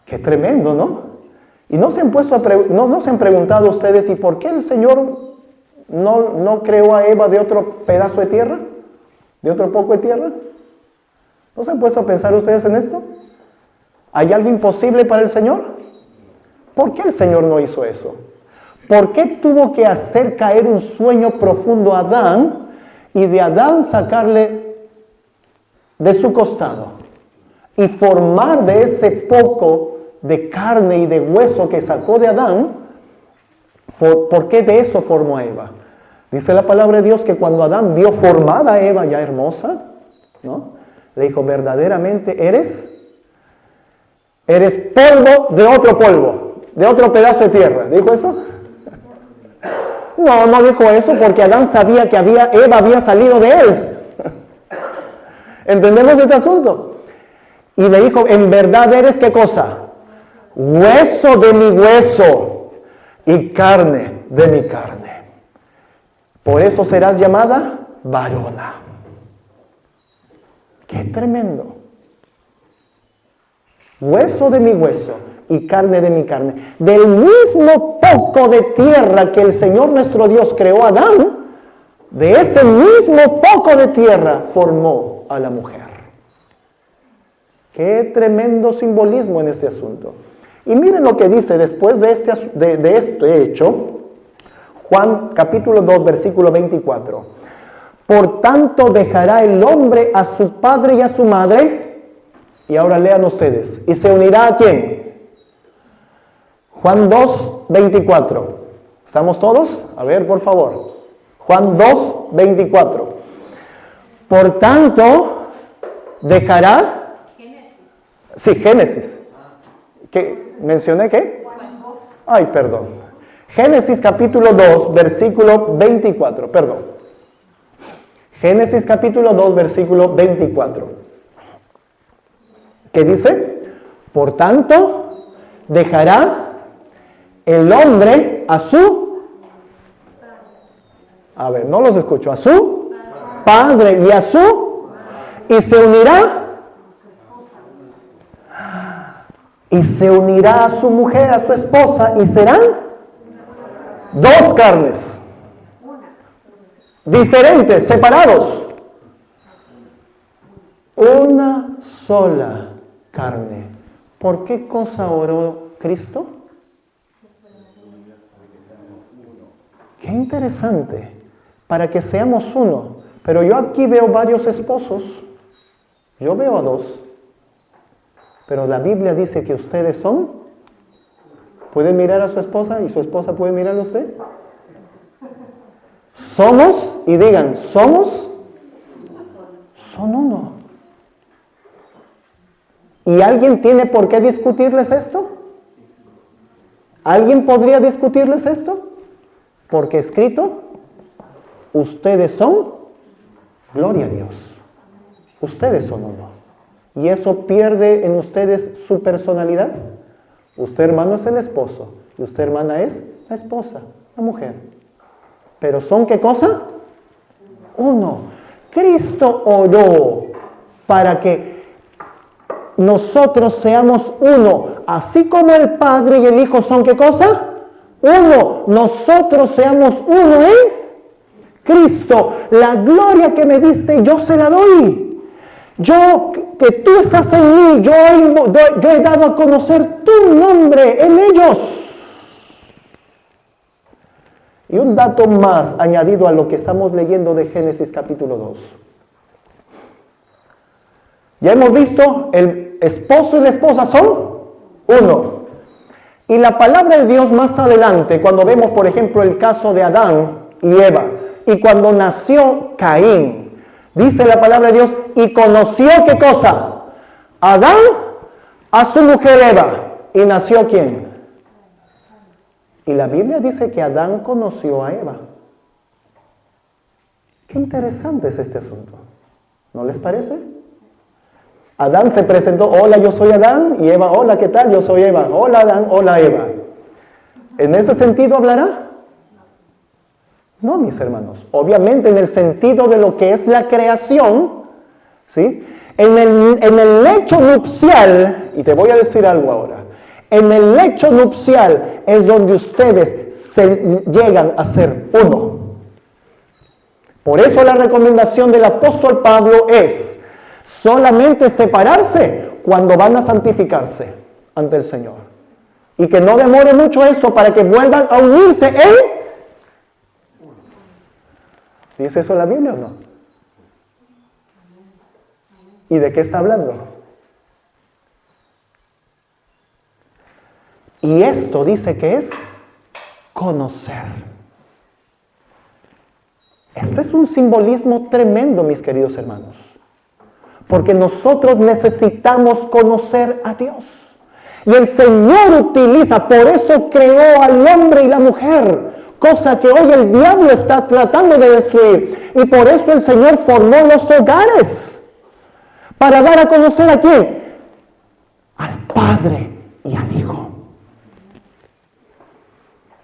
Qué tremendo, ¿no? Y no se han preguntado ustedes, ¿y por qué el Señor no creó a Eva de otro pedazo de tierra? ¿De otro poco de tierra? ¿No se han puesto a pensar ustedes en esto? ¿Hay algo imposible para el Señor? ¿Por qué el Señor no hizo eso? ¿Por qué tuvo que hacer caer un sueño profundo a Adán y de Adán sacarle de su costado y formar de ese poco de carne y de hueso que sacó de Adán? ¿Por qué de eso formó a Eva? Dice la palabra de Dios que cuando Adán vio formada a Eva ya hermosa, ¿no? Le dijo, verdaderamente eres polvo, de otro pedazo de tierra. ¿Dijo eso? No dijo eso porque Adán sabía que Eva había salido de él. ¿Entendemos este asunto? Y le dijo, en verdad eres ¿qué cosa? Hueso de mi hueso y carne de mi carne. Por eso serás llamada varona. ¡Qué tremendo! Hueso de mi hueso y carne de mi carne. Del mismo poco de tierra que el Señor nuestro Dios creó a Adán, de ese mismo poco de tierra formó a la mujer. Qué tremendo simbolismo en este asunto. Y miren lo que dice después de este hecho, Juan capítulo 2, versículo 24. Por tanto dejará el hombre a su padre y a su madre, y ahora lean ustedes, y se unirá ¿a quién? Juan 2, 24. ¿Estamos todos? A ver, por favor. Juan 2, 24. Por tanto dejará... Sí, Génesis. ¿Qué? ¿Mencioné qué? Ay, perdón. Génesis capítulo 2, versículo 24. Perdón. Génesis capítulo 2, versículo 24. ¿Qué dice? Por tanto, dejará el hombre a su... A ver, no los escucho. A su padre y a su... Y se unirá... Y se unirá a su mujer, a su esposa, y serán dos carnes. Diferentes, separados. Una sola carne. ¿Por qué cosa oró Cristo? Qué interesante. Para que seamos uno. Pero yo aquí veo varios esposos. Yo veo a dos. Pero la Biblia dice que ustedes son. ¿Pueden mirar a su esposa y su esposa puede mirar a usted? Somos, y digan, somos, son uno. ¿Y alguien tiene por qué discutirles esto? ¿Alguien podría discutirles esto? Porque escrito, ustedes son, gloria a Dios, ustedes son uno. ¿Y eso pierde en ustedes su personalidad? Usted, hermano, es el esposo. Y usted, hermana, es la esposa, la mujer. ¿Pero son qué cosa? Uno. Cristo oró para que nosotros seamos uno. Así como el Padre y el Hijo son qué cosa? Uno. Nosotros seamos uno en Cristo. La gloria que me diste, yo se la doy. Yo, que tú estás en mí, yo he dado a conocer tu nombre en ellos. Y un dato más añadido a lo que estamos leyendo de Génesis capítulo 2. Ya hemos visto, el esposo y la esposa son uno. Y la palabra de Dios más adelante, cuando vemos por ejemplo el caso de Adán y Eva, y cuando nació Caín, dice la palabra de Dios, y conoció ¿qué cosa? Adán a su mujer Eva. ¿Y nació quién? Y la Biblia dice que Adán conoció a Eva. Qué interesante es este asunto. ¿No les parece? Adán se presentó, hola, yo soy Adán, y Eva, hola, ¿qué tal? Yo soy Eva. Hola, Adán, hola, Eva. ¿En ese sentido hablará? No, mis hermanos. Obviamente en el sentido de lo que es la creación, ¿sí? En el lecho nupcial, y te voy a decir algo ahora, en el lecho nupcial es donde ustedes se llegan a ser uno. Por eso la recomendación del apóstol Pablo es solamente separarse cuando van a santificarse ante el Señor. Y que no demore mucho esto para que vuelvan a unirse en... ¿Dice eso la Biblia o no? ¿Y de qué está hablando? Y esto dice que es conocer. Esto es un simbolismo tremendo, mis queridos hermanos. Porque nosotros necesitamos conocer a Dios. Y el Señor utiliza, por eso creó al hombre y la mujer. Cosa que hoy el diablo está tratando de destruir. Y por eso el Señor formó los hogares. Para dar a conocer ¿a quién? Al Padre y al Hijo.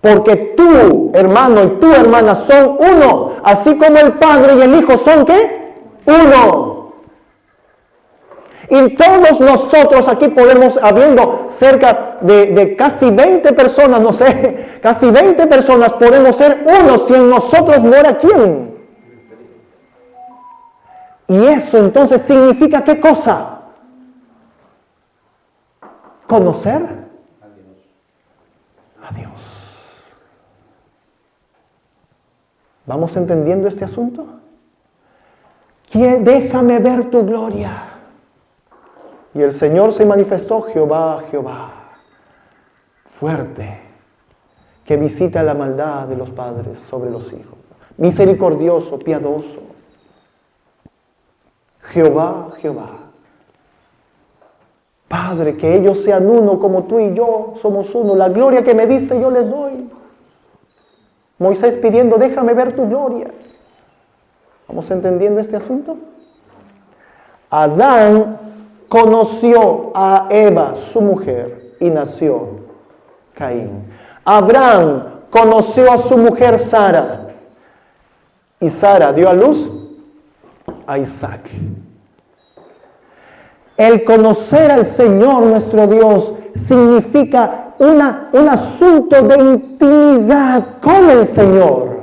Porque tú, hermano, y tú, hermana, son uno. Así como el Padre y el Hijo son ¿qué? Uno. Y todos nosotros aquí podemos, habiendo cerca de casi 20 personas, no sé, casi 20 personas, podemos ser uno si en nosotros muera ¿quién? Y eso entonces significa ¿qué cosa? Conocer a Dios. ¿Vamos entendiendo este asunto? Déjame ver tu gloria. Y el Señor se manifestó, Jehová, Jehová, fuerte, que visita la maldad de los padres sobre los hijos, misericordioso, piadoso. Jehová, Jehová. Padre, que ellos sean uno como tú y yo somos uno. La gloria que me diste yo les doy. Moisés pidiendo, déjame ver tu gloria. ¿Vamos entendiendo este asunto? Adán conoció a Eva, su mujer, y nació Caín. Abraham conoció a su mujer Sara, y Sara dio a luz a Isaac. El conocer al Señor nuestro Dios significa un asunto de intimidad con el Señor.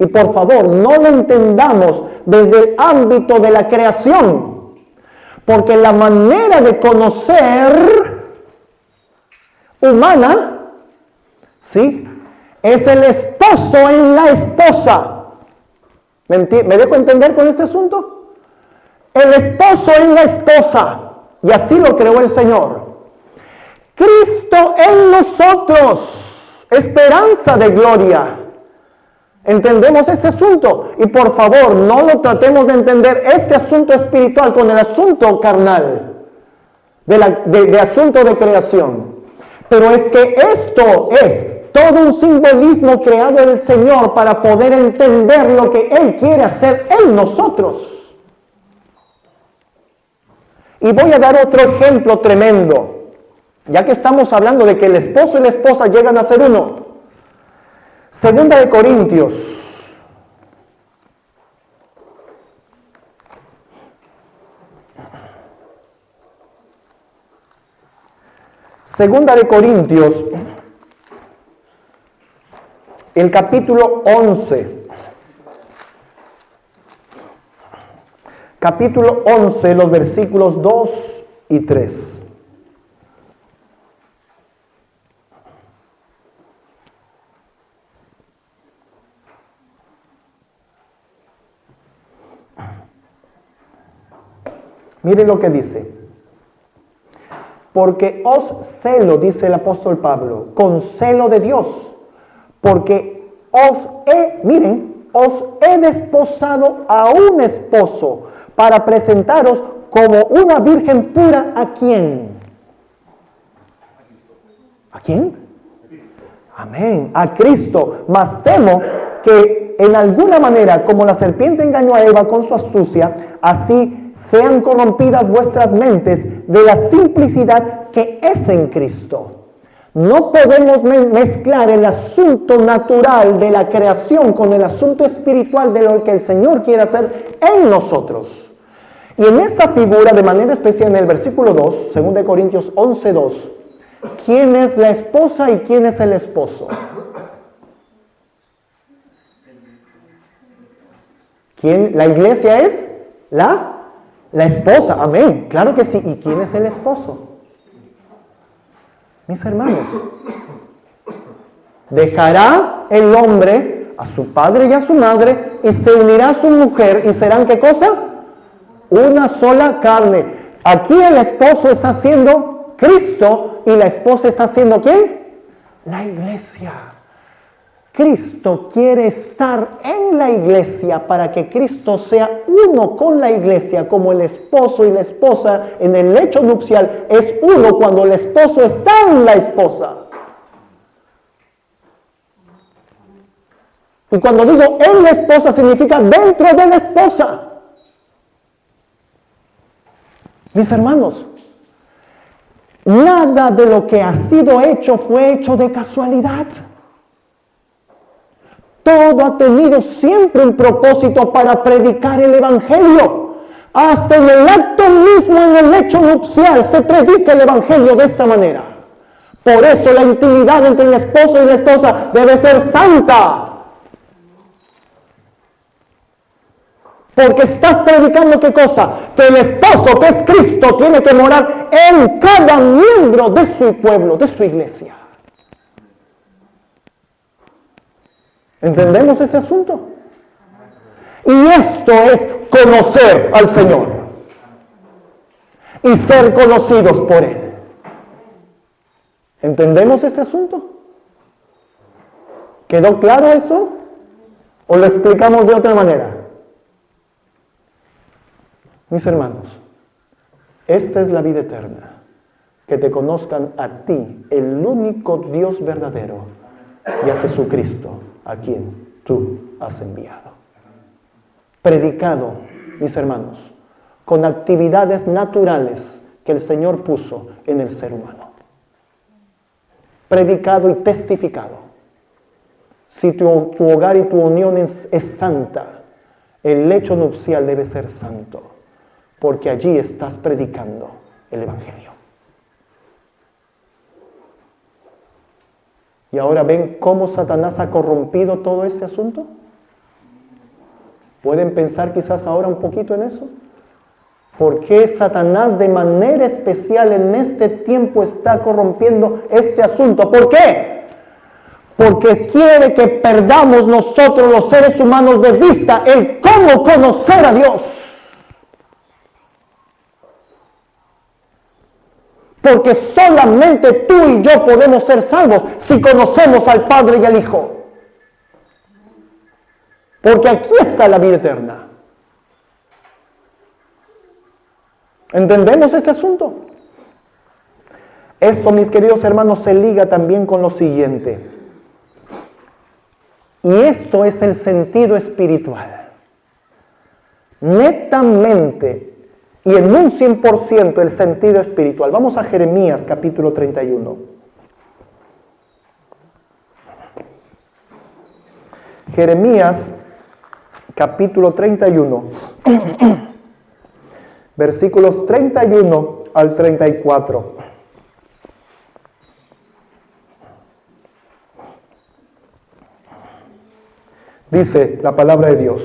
Y por favor, no lo entendamos desde el ámbito de la creación, porque la manera de conocer humana, ¿sí?, es el esposo en la esposa. ¿Me dejo entender con este asunto? El esposo en la esposa. Y así lo creó el Señor. Cristo en nosotros, esperanza de gloria. ¿Entendemos este asunto? Y por favor, no lo tratemos de entender este asunto espiritual con el asunto carnal, de asunto de creación. Pero es que esto es todo un simbolismo creado del Señor para poder entender lo que Él quiere hacer en nosotros. Y voy a dar otro ejemplo tremendo, ya que estamos hablando de que el esposo y la esposa llegan a ser uno. Segunda de Corintios. Segunda de Corintios, el capítulo 11. Capítulo 11, los versículos 2 y 3. Miren lo que dice. Porque os celo, dice el apóstol Pablo, con celo de Dios, porque os he desposado a un esposo para presentaros como una virgen pura. ¿A quién? ¿A quién? Amén, a Cristo. Mas temo que en alguna manera, como la serpiente engañó a Eva con su astucia, así sean corrompidas vuestras mentes de la simplicidad que es en Cristo. No podemos mezclar el asunto natural de la creación con el asunto espiritual de lo que el Señor quiere hacer en nosotros. Y en esta figura, de manera especial en el versículo 2, 2 Corintios 11:2, ¿quién es la esposa y quién es el esposo? ¿Quién? La iglesia es la esposa, amén, claro que sí. ¿Y quién es el esposo? Mis hermanos, dejará el hombre a su padre y a su madre y se unirá a su mujer y serán ¿qué cosa? Una sola carne. Aquí el esposo está siendo Cristo y la esposa está siendo ¿quién? La iglesia. Cristo quiere estar en la iglesia para que Cristo sea uno con la iglesia, como el esposo y la esposa en el lecho nupcial es uno cuando el esposo está en la esposa. Y cuando digo en la esposa significa dentro de la esposa. Mis hermanos, nada de lo que ha sido hecho fue hecho de casualidad. Todo ha tenido siempre un propósito para predicar el Evangelio, Hasta en el acto mismo, en el hecho nupcial, se predica el Evangelio de esta manera. Por eso la intimidad entre el esposo y la esposa debe ser santa. Porque estás predicando ¿qué cosa? Que el esposo, que es Cristo, tiene que morar en cada miembro de su pueblo, de su iglesia. ¿Entendemos este asunto? Y esto es conocer al Señor y ser conocidos por Él. ¿Entendemos este asunto? ¿Quedó claro eso? ¿O lo explicamos de otra manera? Mis hermanos, esta es la vida eterna, que te conozcan a ti, el único Dios verdadero, y a Jesucristo, a quien tú has enviado. Predicado, mis hermanos, con actividades naturales que el Señor puso en el ser humano. Predicado y testificado. Si tu hogar y tu unión es santa, el lecho nupcial debe ser santo, porque allí estás predicando el Evangelio. ¿Y ahora ven cómo Satanás ha corrompido todo este asunto? ¿Pueden pensar quizás ahora un poquito en eso? ¿Por qué Satanás de manera especial en este tiempo está corrompiendo este asunto? ¿Por qué? Porque quiere que perdamos nosotros los seres humanos de vista el cómo conocer a Dios. Porque solamente tú y yo podemos ser salvos si conocemos al Padre y al Hijo. Porque aquí está la vida eterna. ¿Entendemos este asunto? Esto, mis queridos hermanos, se liga también con lo siguiente. Y esto es el sentido espiritual. Netamente y en un 100% el sentido espiritual. Vamos a Jeremías capítulo 31. Jeremías capítulo 31, versículos 31 al 34. Dice la palabra de Dios: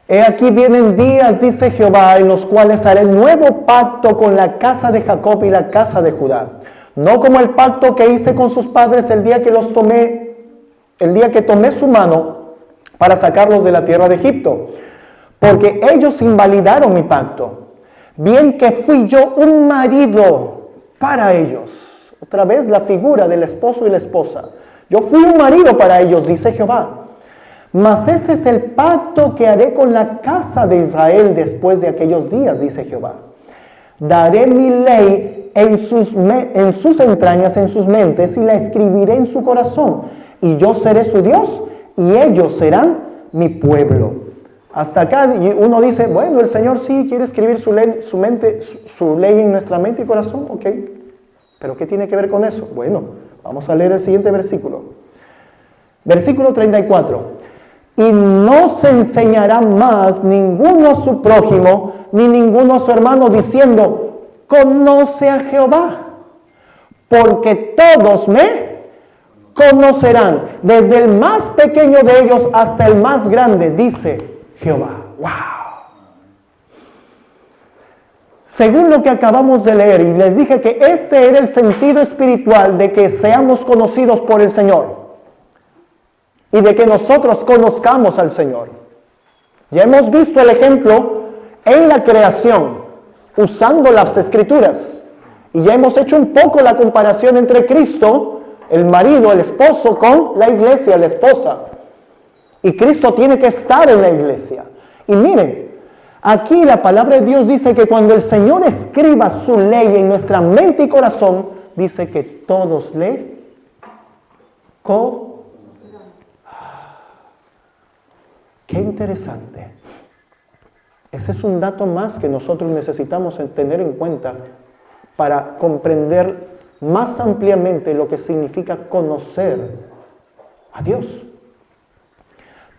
He aquí vienen días, dice Jehová, en los cuales haré nuevo pacto con la casa de Jacob y la casa de Judá. No como el pacto que hice con sus padres el día que tomé su mano para sacarlos de la tierra de Egipto, porque ellos invalidaron mi pacto. Bien que fui yo un marido para ellos. Otra vez la figura del esposo y la esposa. Yo fui un marido para ellos, dice Jehová. Mas ese es el pacto que haré con la casa de Israel después de aquellos días, dice Jehová. Daré mi ley en sus entrañas, en sus mentes, y la escribiré en su corazón. Y yo seré su Dios, y ellos serán mi pueblo. Hasta acá uno dice, bueno, el Señor sí quiere escribir su ley en nuestra mente y corazón, ok. ¿Pero qué tiene que ver con eso? Bueno, vamos a leer el siguiente versículo. Versículo 34. Y no se enseñará más ninguno a su prójimo, ni ninguno a su hermano, diciendo, conoce a Jehová, porque todos me conocerán, desde el más pequeño de ellos hasta el más grande, dice Jehová. ¡Wow! Según lo que acabamos de leer, y les dije que este era el sentido espiritual de que seamos conocidos por el Señor y de que nosotros conozcamos al Señor. Ya hemos visto el ejemplo en la creación, usando las Escrituras, y ya hemos hecho un poco la comparación entre Cristo, el marido, el esposo, con la iglesia, la esposa. Y Cristo tiene que estar en la iglesia. Y miren, aquí la palabra de Dios dice que cuando el Señor escriba su ley en nuestra mente y corazón, dice que todos le Qué interesante. Ese es un dato más que nosotros necesitamos tener en cuenta para comprender más ampliamente lo que significa conocer a Dios.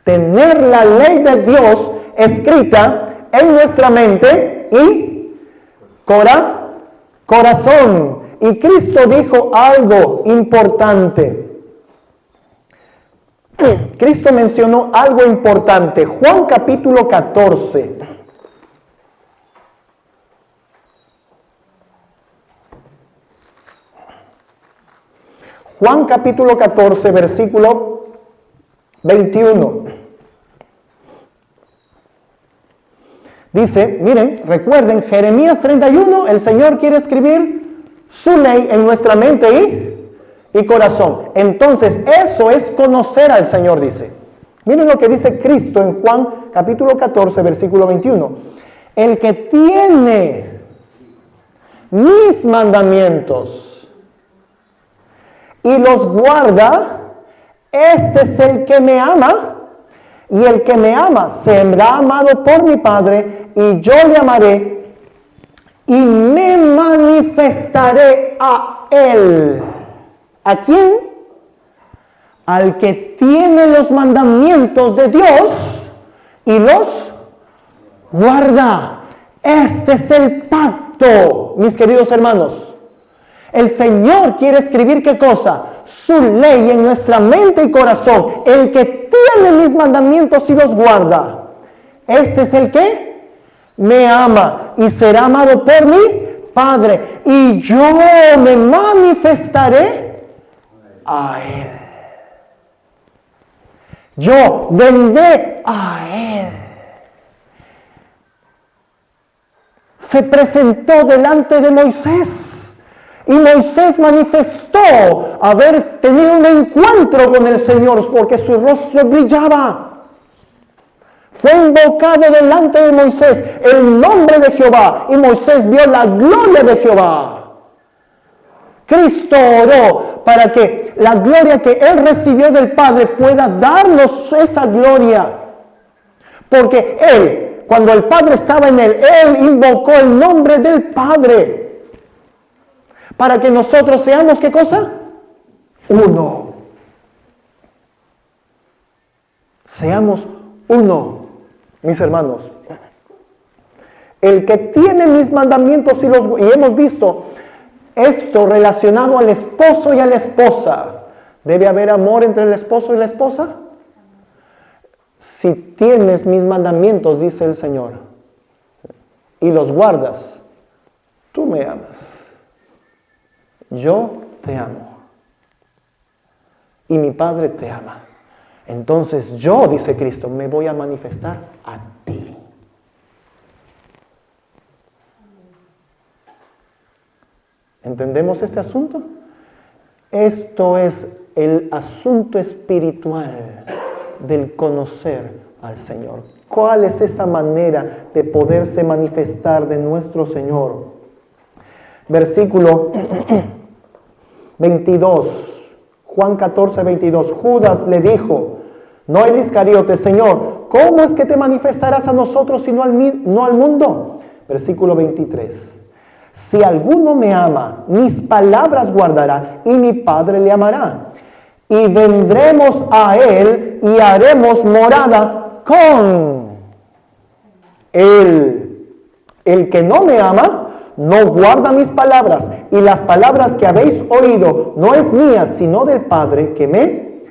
Tener la ley de Dios escrita en nuestra mente y corazón. Y Cristo dijo algo importante. Cristo mencionó algo importante. Juan capítulo 14. Juan capítulo 14, versículo 21. Dice, miren, recuerden, Jeremías 31, el Señor quiere escribir su ley en nuestra mente y corazón. Entonces, eso es conocer al Señor, dice. Miren lo que dice Cristo en Juan capítulo 14, versículo 21. El que tiene mis mandamientos y los guarda, este es el que me ama, y el que me ama será amado por mi Padre, y yo le amaré y me manifestaré a él. ¿A quién? Al que tiene los mandamientos de Dios y los guarda. Este es el pacto, mis queridos hermanos. El Señor quiere escribir ¿qué cosa? Su ley en nuestra mente y corazón. El que tiene mis mandamientos y los guarda. Este es el que me ama y será amado por mi Padre. Y yo me manifestaré a Él. Yo vendré a Él. Se presentó delante de Moisés. Y Moisés manifestó haber tenido un encuentro con el Señor porque su rostro brillaba. Fue invocado delante de Moisés el nombre de Jehová y Moisés vio la gloria de Jehová. Cristo oró para que la gloria que Él recibió del Padre pueda darnos esa gloria. Porque Él, cuando el Padre estaba en Él, Él invocó el nombre del Padre. Para que nosotros seamos, ¿qué cosa? Uno. Seamos uno, mis hermanos. El que tiene mis mandamientos y hemos visto esto relacionado al esposo y a la esposa. ¿Debe haber amor entre el esposo y la esposa? Si tienes mis mandamientos, dice el Señor, y los guardas, tú me amas. Yo te amo y mi Padre te ama. Entonces yo, dice Cristo, me voy a manifestar a ti. ¿Entendemos este asunto? Esto es el asunto espiritual del conocer al Señor. ¿Cuál es esa manera de poderse manifestar de nuestro Señor? Versículo 22, Juan 14, 22. Judas le dijo, no el Iscariote, Señor, ¿cómo es que te manifestarás a nosotros y no al mundo? Versículo 23. Si alguno me ama, mis palabras guardará y mi Padre le amará. Y vendremos a él y haremos morada con él. El que no me ama, no guarda mis palabras, y las palabras que habéis oído no es mía, sino del Padre que me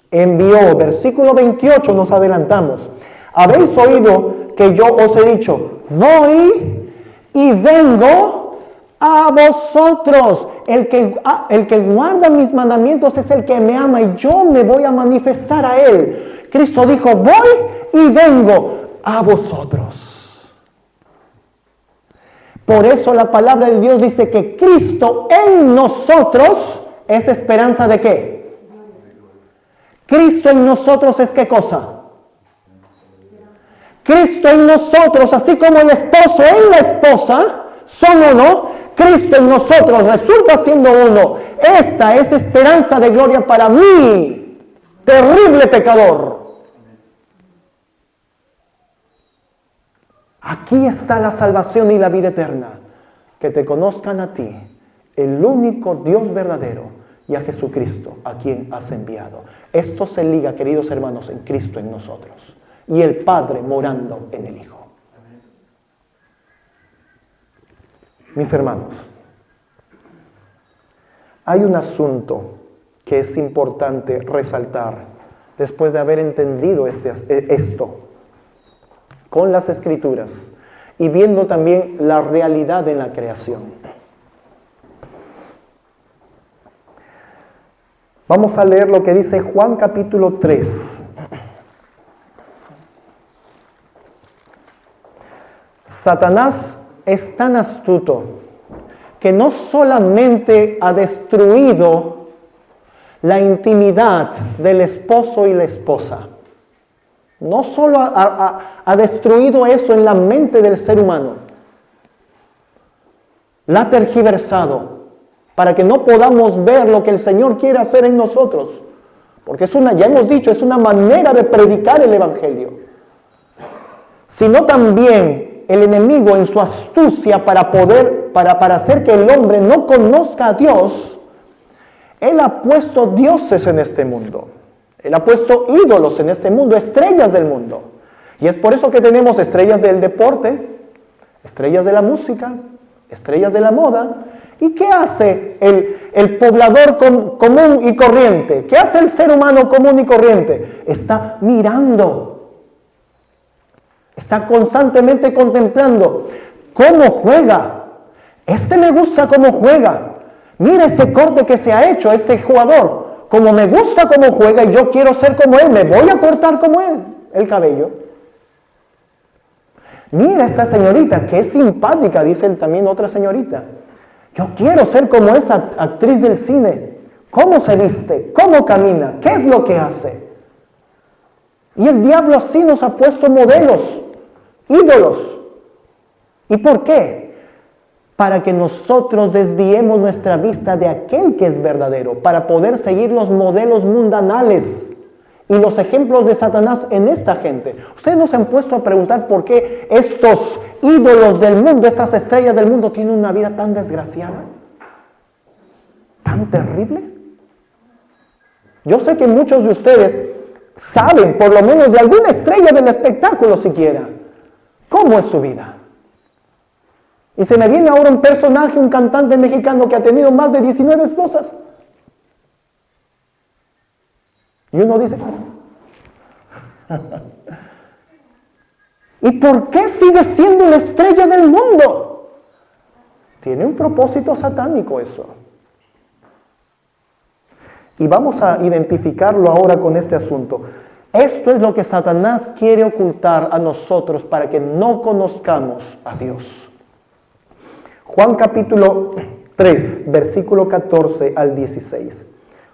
envió. Versículo 28 nos adelantamos. Habéis oído que yo os he dicho, voy y vengo a vosotros. El que guarda mis mandamientos es el que me ama y yo me voy a manifestar a él. Cristo dijo, voy y vengo a vosotros. Por eso la palabra de Dios dice que Cristo en nosotros es esperanza de ¿qué? Cristo en nosotros es ¿qué cosa? Cristo en nosotros, así como el esposo en la esposa, son uno, Cristo en nosotros resulta siendo uno. Esta es esperanza de gloria para mí, terrible pecador. Aquí está la salvación y la vida eterna. Que te conozcan a ti, el único Dios verdadero, y a Jesucristo, a quien has enviado. Esto se liga, queridos hermanos, en Cristo en nosotros. y el Padre morando en el Hijo. Mis hermanos, hay un asunto que es importante resaltar después de haber entendido esto con las Escrituras y viendo también la realidad en la creación. Vamos a leer lo que dice Juan capítulo 3. Satanás es tan astuto que no solamente ha destruido la intimidad del esposo y la esposa, no solo ha destruido eso en la mente del ser humano, la ha tergiversado para que no podamos ver lo que el Señor quiere hacer en nosotros, porque ya hemos dicho, es una manera de predicar el Evangelio, sino también el enemigo en su astucia para hacer que el hombre no conozca a Dios, él ha puesto dioses en este mundo. Él ha puesto ídolos en este mundo, estrellas del mundo. Y es por eso que tenemos estrellas del deporte, estrellas de la música, estrellas de la moda. ¿Y qué hace el poblador común y corriente? ¿Qué hace el ser humano común y corriente? Está mirando. Está constantemente contemplando cómo juega. Me gusta cómo juega. Mira ese corte que se ha hecho este jugador. Como me gusta cómo juega y yo quiero ser como él, me voy a cortar como él el cabello. Mira esta señorita, que es simpática, dice también otra señorita. Yo quiero ser como esa actriz del cine. ¿Cómo se viste? ¿Cómo camina? ¿Qué es lo que hace? Y el diablo así nos ha puesto modelos, ídolos. ¿Y por qué? Para que nosotros desviemos nuestra vista de aquel que es verdadero, para poder seguir los modelos mundanales y los ejemplos de Satanás en esta gente. Ustedes no se han puesto a preguntar por qué estos ídolos del mundo, estas estrellas del mundo, tienen una vida tan desgraciada, tan terrible. Yo sé que muchos de ustedes saben, por lo menos de alguna estrella del espectáculo siquiera, cómo es su vida. Y se me viene ahora un personaje, un cantante mexicano que ha tenido más de 19 esposas. Y uno dice, ¿y por qué sigue siendo la estrella del mundo? Tiene un propósito satánico eso. Y vamos a identificarlo ahora con este asunto. Esto es lo que Satanás quiere ocultar a nosotros para que no conozcamos a Dios. Juan capítulo 3, versículo 14 al 16.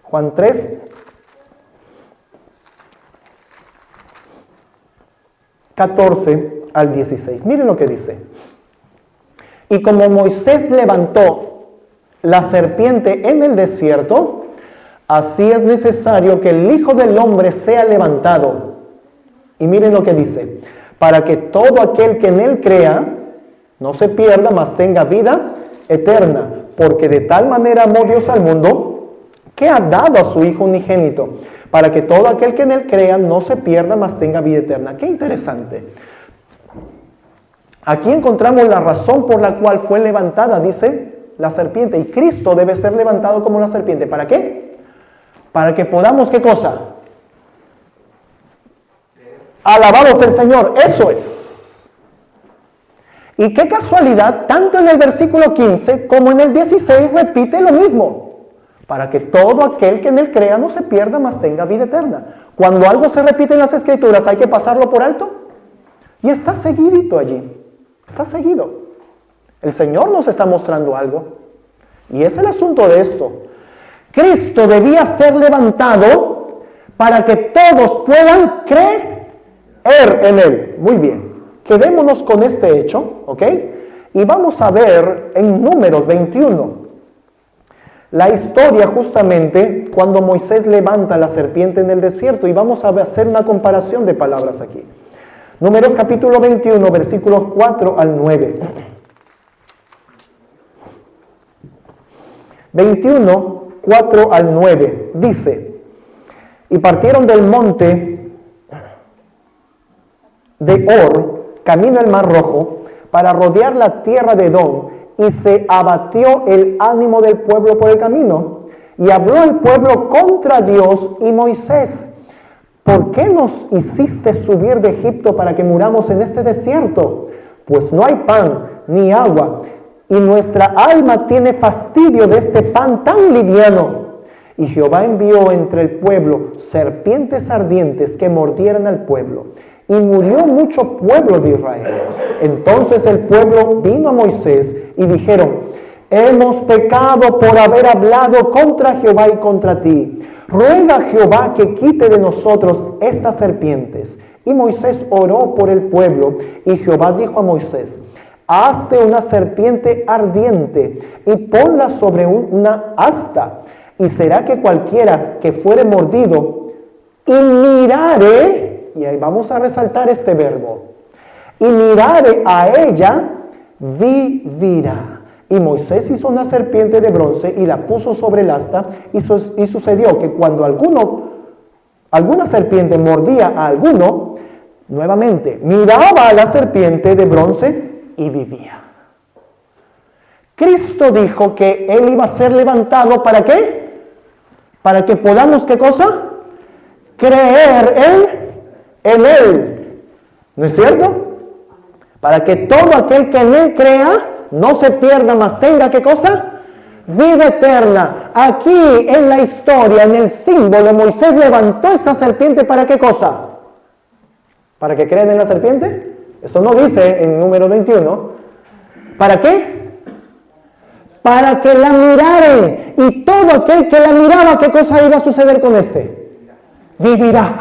Juan 3, 14 al 16. Miren lo que dice. Y como Moisés levantó la serpiente en el desierto, así es necesario que el Hijo del Hombre sea levantado. Y miren lo que dice. Para que todo aquel que en él crea no se pierda, mas tenga vida eterna. Porque de tal manera amó Dios al mundo, que ha dado a su Hijo unigénito, para que todo aquel que en él crea no se pierda, mas tenga vida eterna. Qué interesante. Aquí encontramos la razón por la cual fue levantada, dice la serpiente. Y Cristo debe ser levantado como la serpiente. ¿Para qué? Para que podamos, ¿qué cosa? Alabado sea el Señor. Eso es. Y qué casualidad, tanto en el versículo 15 como en el 16 repite lo mismo. Para que todo aquel que en él crea no se pierda, mas tenga vida eterna. Cuando algo se repite en las Escrituras, ¿hay que pasarlo por alto? Y está seguidito allí. Está seguido. El Señor nos está mostrando algo. Y es el asunto de esto. Cristo debía ser levantado para que todos puedan creer en Él. Muy bien. Quedémonos con este hecho, ¿ok? Y vamos a ver en Números 21 la historia justamente cuando Moisés levanta la serpiente en el desierto. Y vamos a hacer una comparación de palabras aquí. Números capítulo 21, versículos 4 al 9. 21, 4 al 9. Dice, y partieron del monte de Or, camino al Mar Rojo, para rodear la tierra de Edom, y se abatió el ánimo del pueblo por el camino. Y habló el pueblo contra Dios y Moisés: ¿por qué nos hiciste subir de Egipto para que muramos en este desierto? Pues no hay pan ni agua, y nuestra alma tiene fastidio de este pan tan liviano. Y Jehová envió entre el pueblo serpientes ardientes que mordieran al pueblo, y murió mucho pueblo de Israel. Entonces el pueblo vino a Moisés y dijeron: hemos pecado por haber hablado contra Jehová y contra ti. Ruega a Jehová que quite de nosotros estas serpientes. Y Moisés oró por el pueblo, y Jehová dijo a Moisés: hazte una serpiente ardiente y ponla sobre una asta, y será que cualquiera que fuere mordido y mirare, y ahí vamos a resaltar este verbo, y mirare a ella, vivirá. Y Moisés hizo una serpiente de bronce y la puso sobre el asta, y sucedió que cuando alguna serpiente mordía a alguno, nuevamente miraba a la serpiente de bronce y vivía. Cristo dijo que Él iba a ser levantado, ¿para qué? Para que podamos, ¿qué cosa? Creer en Él. ¿No es cierto? Para que todo aquel que en Él crea no se pierda, mas tenga, ¿qué cosa? Vida eterna. Aquí en la historia, en el símbolo, Moisés levantó esta serpiente, ¿para qué cosa? ¿Para que crean en la serpiente? Eso no dice en número 21. ¿Para qué? Para que la miraren. Y todo aquel que la miraba, ¿qué cosa iba a suceder con este? Vivirá.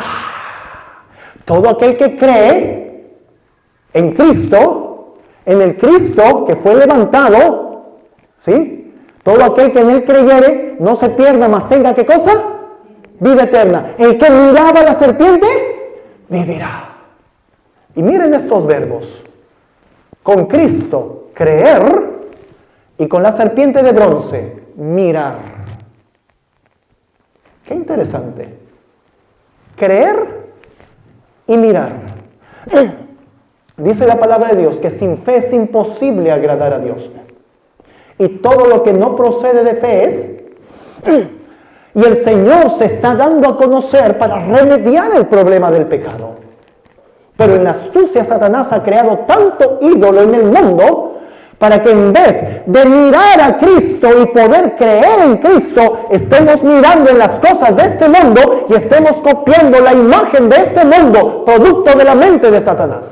Todo aquel que cree en Cristo, en el Cristo que fue levantado, ¿sí? Todo aquel que en Él creyere no se pierda, mas tenga, ¿qué cosa? Vida eterna. El que miraba a la serpiente, vivirá. Y miren estos verbos: con Cristo, creer, y con la serpiente de bronce, mirar. Qué interesante. Creer y mirar. Dice la palabra de Dios que sin fe es imposible agradar a Dios. Y todo lo que no procede de fe es. Y el Señor se está dando a conocer para remediar el problema del pecado. Pero en la astucia Satanás ha creado tanto ídolo en el mundo para que en vez de mirar a Cristo y poder creer en Cristo, estemos mirando en las cosas de este mundo y estemos copiando la imagen de este mundo, producto de la mente de Satanás.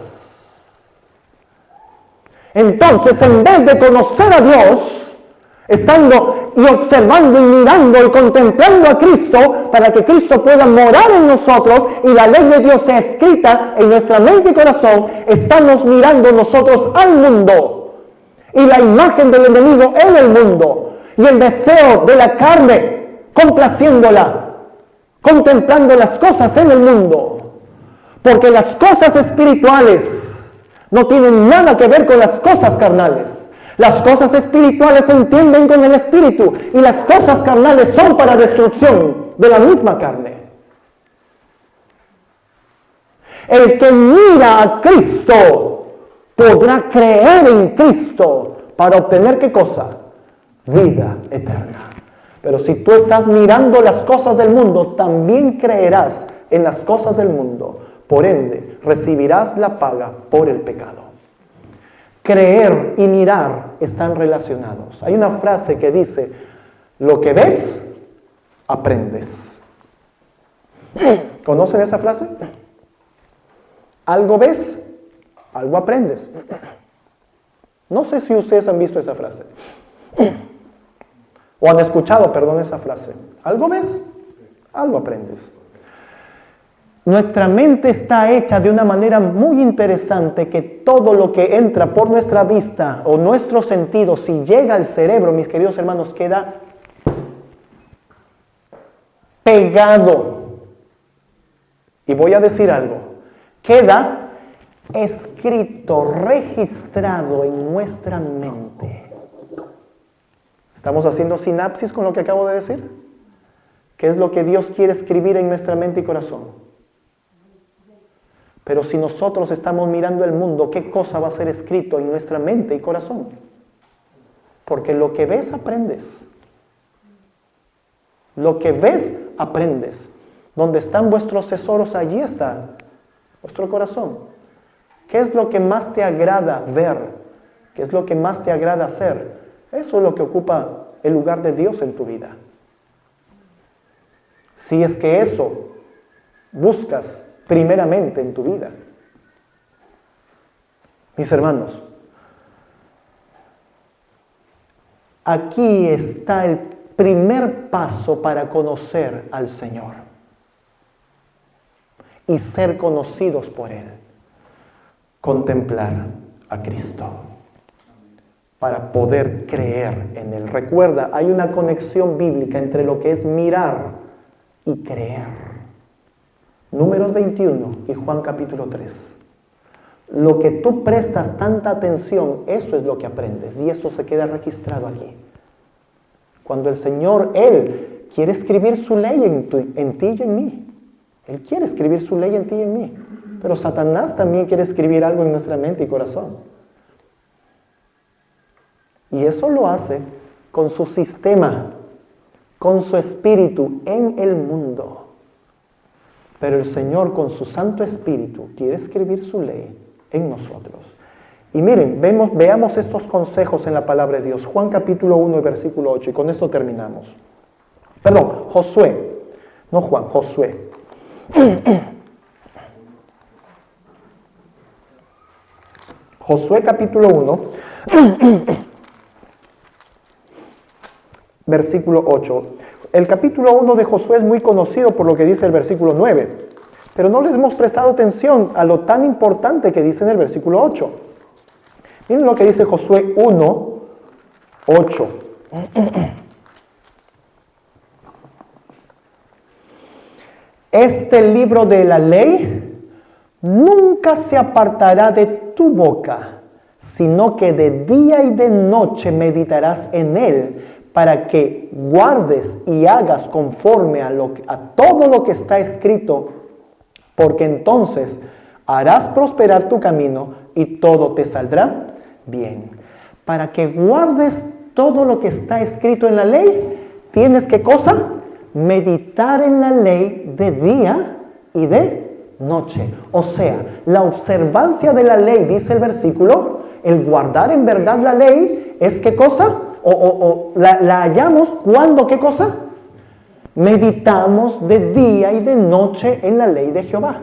Entonces, en vez de conocer a Dios, estando y observando y mirando y contemplando a Cristo, para que Cristo pueda morar en nosotros y la ley de Dios sea escrita en nuestra mente y corazón, estamos mirando nosotros al mundo y la imagen del enemigo en el mundo y el deseo de la carne, complaciéndola, contemplando las cosas en el mundo, porque las cosas espirituales no tienen nada que ver con las cosas carnales. Las cosas espirituales se entienden con el espíritu y las cosas carnales son para destrucción de la misma carne. El que mira a Cristo podrá creer en Cristo para obtener, ¿qué cosa? Vida eterna. Pero si tú estás mirando las cosas del mundo, también creerás en las cosas del mundo. Por ende, recibirás la paga por el pecado. Creer y mirar están relacionados. Hay una frase que dice: lo que ves, aprendes. ¿Conocen esa frase? Algo ves, algo aprendes. No sé si ustedes han visto esa frase. O han escuchado, perdón, esa frase. Algo ves, algo aprendes. Nuestra mente está hecha de una manera muy interesante que todo lo que entra por nuestra vista o nuestros sentidos, si llega al cerebro, mis queridos hermanos, queda pegado. Y voy a decir algo, queda escrito, registrado en nuestra mente. ¿Estamos haciendo sinapsis con lo que acabo de decir? ¿Qué es lo que Dios quiere escribir en nuestra mente y corazón? Pero si nosotros estamos mirando el mundo, ¿qué cosa va a ser escrito en nuestra mente y corazón? Porque lo que ves, aprendes. Lo que ves, aprendes. Donde están vuestros tesoros, allí está vuestro corazón. ¿Qué es lo que más te agrada ver? ¿Qué es lo que más te agrada hacer? Eso es lo que ocupa el lugar de Dios en tu vida. Si es que eso buscas primeramente en tu vida. Mis hermanos, aquí está el primer paso para conocer al Señor y ser conocidos por Él. Contemplar a Cristo para poder creer en Él. Recuerda, hay una conexión bíblica entre lo que es mirar y creer. Números 21 y Juan capítulo 3. Lo que tú prestas tanta atención, eso es lo que aprendes y eso se queda registrado aquí. Cuando el Señor, Él quiere escribir su ley en ti y en mí. Él quiere escribir su ley en ti y en mí. Pero Satanás también quiere escribir algo en nuestra mente y corazón. Y eso lo hace con su sistema, con su espíritu en el mundo. Pero el Señor con su Santo Espíritu quiere escribir su ley en nosotros. Y miren, veamos estos consejos en la palabra de Dios. Juan capítulo 1 y versículo 8, y con esto terminamos. Perdón, Josué, no Juan, Josué. Josué capítulo 1, versículo 8. El capítulo 1 de Josué es muy conocido por lo que dice el versículo 9, pero no les hemos prestado atención a lo tan importante que dice en el versículo 8. Miren lo que dice Josué 1, 8. Este libro de la ley nunca se apartará de tu boca, sino que de día y de noche meditarás en él, para que guardes y hagas conforme a todo lo que está escrito, porque entonces harás prosperar tu camino y todo te saldrá bien. Para que guardes todo lo que está escrito en la ley, tienes ¿qué cosa? Meditar en la ley de día y de noche. O sea, la observancia de la ley, dice el versículo, el guardar en verdad la ley es ¿qué cosa? La hallamos cuando, ¿qué cosa? Meditamos de día y de noche en la ley de Jehová.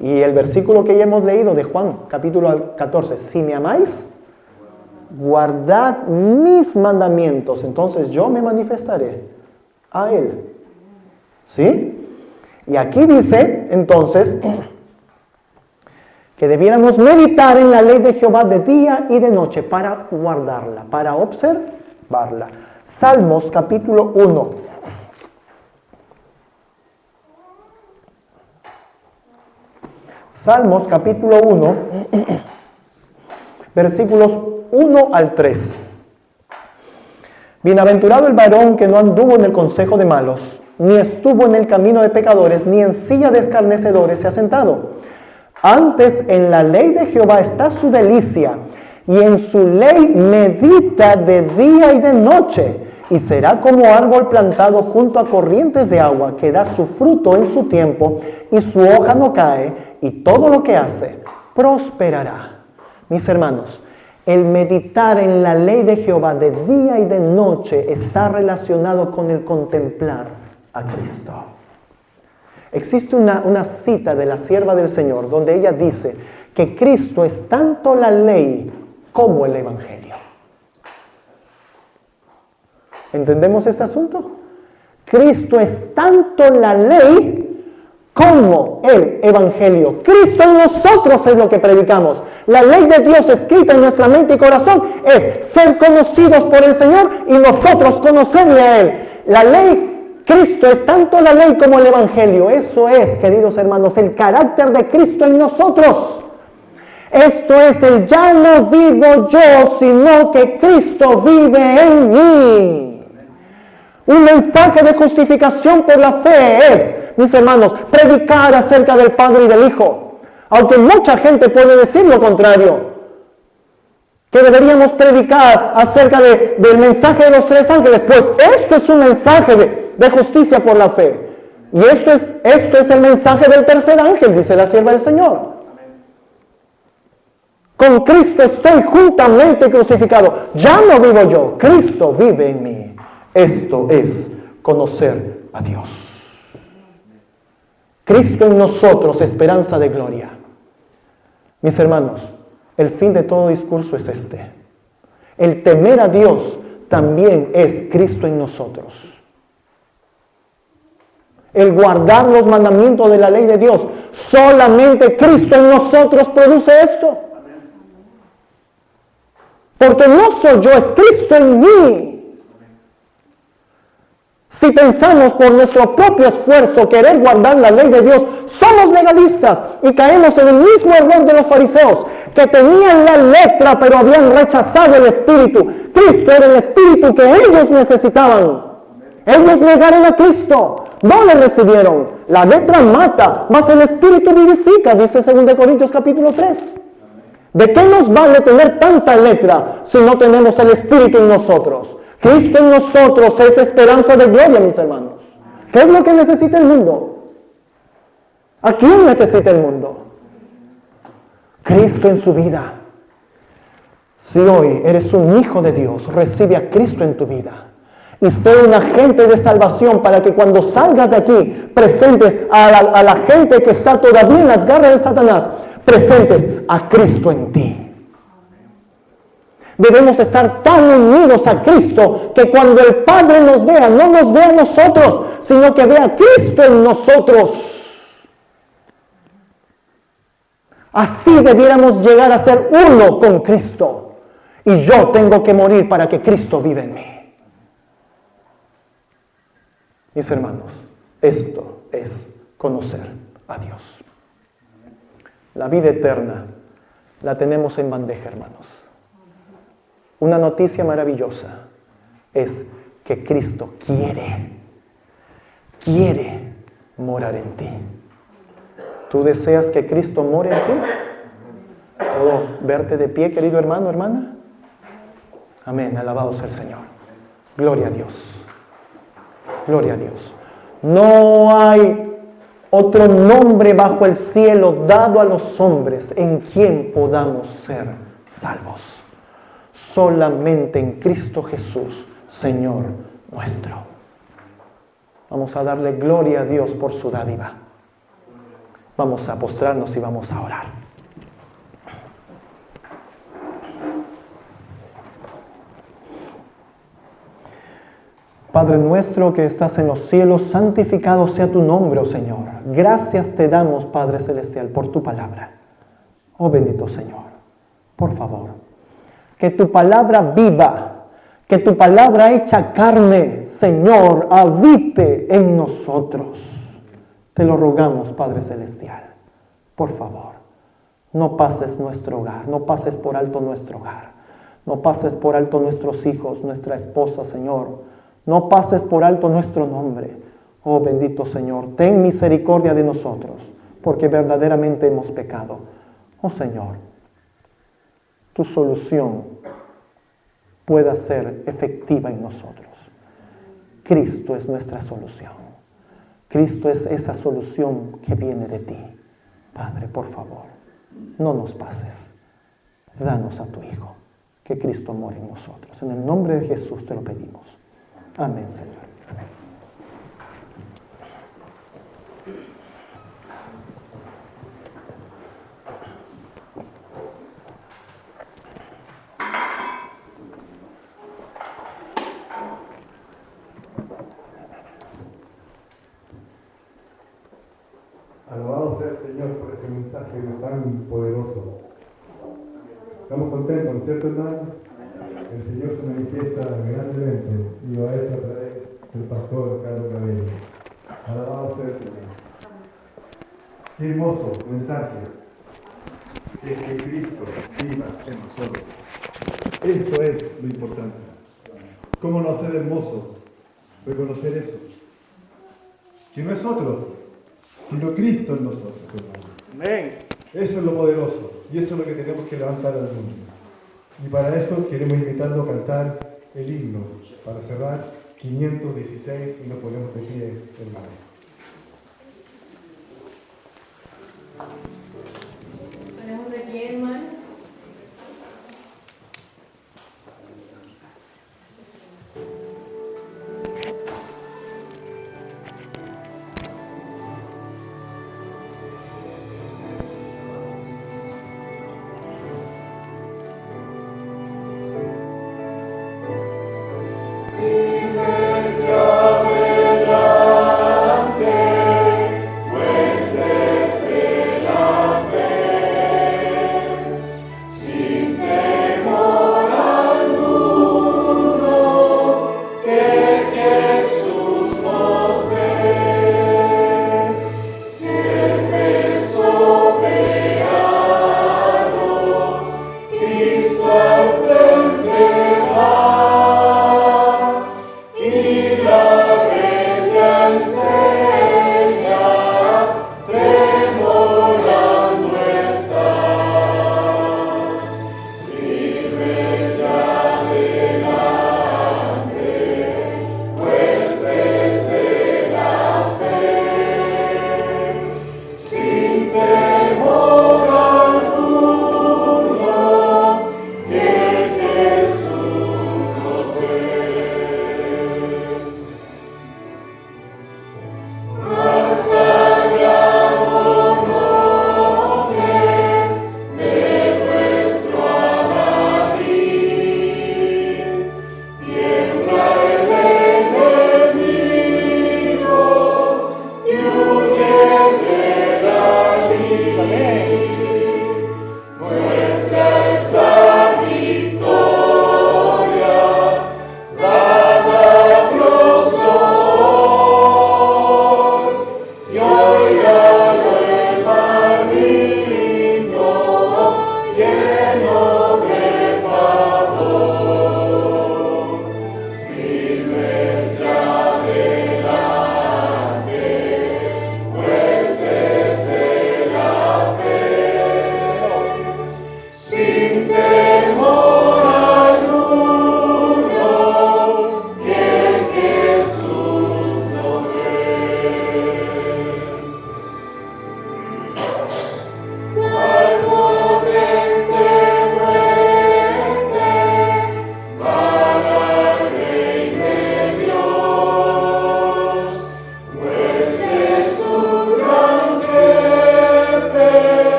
Y el versículo que ya hemos leído de Juan, capítulo 14, si me amáis, guardad mis mandamientos, entonces yo me manifestaré a él. ¿Sí? Y aquí dice, entonces, que debiéramos meditar en la ley de Jehová de día y de noche para guardarla, para observarla. Salmos capítulo 1. Salmos capítulo 1, versículos 1 al 3. Bienaventurado el varón que no anduvo en el consejo de malos, ni estuvo en el camino de pecadores, ni en silla de escarnecedores se ha sentado. Antes en la ley de Jehová está su delicia, y en su ley medita de día y de noche, y será como árbol plantado junto a corrientes de agua, que da su fruto en su tiempo, y su hoja no cae, y todo lo que hace prosperará. Mis hermanos, el meditar en la ley de Jehová de día y de noche está relacionado con el contemplar a Cristo. Existe una cita de la sierva del Señor donde ella dice que Cristo es tanto la ley como el Evangelio. ¿Entendemos este asunto? Cristo es tanto la ley como el Evangelio. Cristo en nosotros es lo que predicamos. La ley de Dios escrita en nuestra mente y corazón es ser conocidos por el Señor y nosotros conocerle a Él. La ley, Cristo es tanto la ley como el Evangelio. Eso es, queridos hermanos, el carácter de Cristo en nosotros. Esto es el ya no vivo yo, sino que Cristo vive en mí. Un mensaje de justificación por la fe es, mis hermanos, predicar acerca del Padre y del Hijo. Aunque mucha gente puede decir lo contrario, que deberíamos predicar acerca del mensaje de los 3 ángeles, pues esto es un mensaje de justicia por la fe. Y esto es el mensaje del tercer ángel, dice la sierva del Señor. Con Cristo estoy juntamente crucificado. Ya no vivo yo, Cristo vive en mí. Esto es conocer a Dios. Cristo en nosotros, esperanza de gloria. Mis hermanos, el fin de todo discurso es este. El temer a Dios también es Cristo en nosotros. El guardar los mandamientos de la ley de Dios, solamente Cristo en nosotros produce esto. Porque no soy yo, es Cristo en mí. Si pensamos por nuestro propio esfuerzo querer guardar la ley de Dios, somos legalistas y caemos en el mismo error de los fariseos, que tenían la letra pero habían rechazado el Espíritu. Cristo era el Espíritu que ellos necesitaban. Ellos negaron a Cristo, no le recibieron. La letra mata, mas el Espíritu vivifica, dice 2 Corintios capítulo 3. ¿De qué nos vale tener tanta letra si no tenemos el Espíritu en nosotros? Cristo en nosotros es esperanza de gloria, mis hermanos. ¿Qué es lo que necesita el mundo? ¿A quién necesita el mundo? Cristo en su vida. Si hoy eres un hijo de Dios, recibe a Cristo en tu vida y sé un agente de salvación para que cuando salgas de aquí presentes a la gente que está todavía en las garras de Satanás, presentes a Cristo en ti. Debemos estar tan unidos a Cristo que cuando el Padre nos vea, no nos vea a nosotros, sino que vea a Cristo en nosotros. Así debiéramos llegar a ser uno con Cristo. Y yo tengo que morir para que Cristo viva en mí. Mis hermanos, esto es conocer a Dios. La vida eterna la tenemos en bandeja, hermanos. Una noticia maravillosa es que Cristo quiere morar en ti. ¿Tú deseas que Cristo more en ti? ¿Puedo verte de pie, querido hermano, hermana? Amén, alabado sea el Señor. Gloria a Dios. Gloria a Dios. No hay otro nombre bajo el cielo dado a los hombres en quien podamos ser salvos. Solamente en Cristo Jesús, Señor nuestro. Vamos a darle gloria a Dios por su dádiva. Vamos a postrarnos y vamos a orar. Padre nuestro que estás en los cielos, santificado sea tu nombre, oh Señor. Gracias te damos, Padre Celestial, por tu palabra. Oh bendito Señor, por favor, que tu palabra viva, que tu palabra hecha carne, Señor, habite en nosotros. Te lo rogamos, Padre Celestial. Por favor, no pases nuestro hogar, no pases por alto nuestro hogar, no pases por alto nuestros hijos, nuestra esposa, Señor. No pases por alto nuestro nombre. Oh bendito Señor, ten misericordia de nosotros, porque verdaderamente hemos pecado. Oh Señor, tu solución pueda ser efectiva en nosotros. Cristo es nuestra solución. Cristo es esa solución que viene de ti. Padre, por favor, no nos pases. Danos a tu Hijo, que Cristo more en nosotros. En el nombre de Jesús te lo pedimos. Amén, Señor. Amén. Alabado sea el Señor por este mensaje tan poderoso. Estamos contentos, ¿no es cierto, hermano? El Señor se manifiesta grandemente y lo ha hecho a través del pastor Carlos Cabello. Alabado sea el Señor. Qué hermoso mensaje. Es que Cristo viva en nosotros. Eso es lo importante. ¿Cómo no hacer hermoso? Reconocer eso. Que no es otro, sino Cristo en nosotros, hermano. Amén. Eso es lo poderoso y eso es lo que tenemos que levantar al mundo. Y para eso queremos invitarlo a cantar el himno, para cerrar 516 y nos ponemos de pie, hermanos. Ponemos de pie, hermano.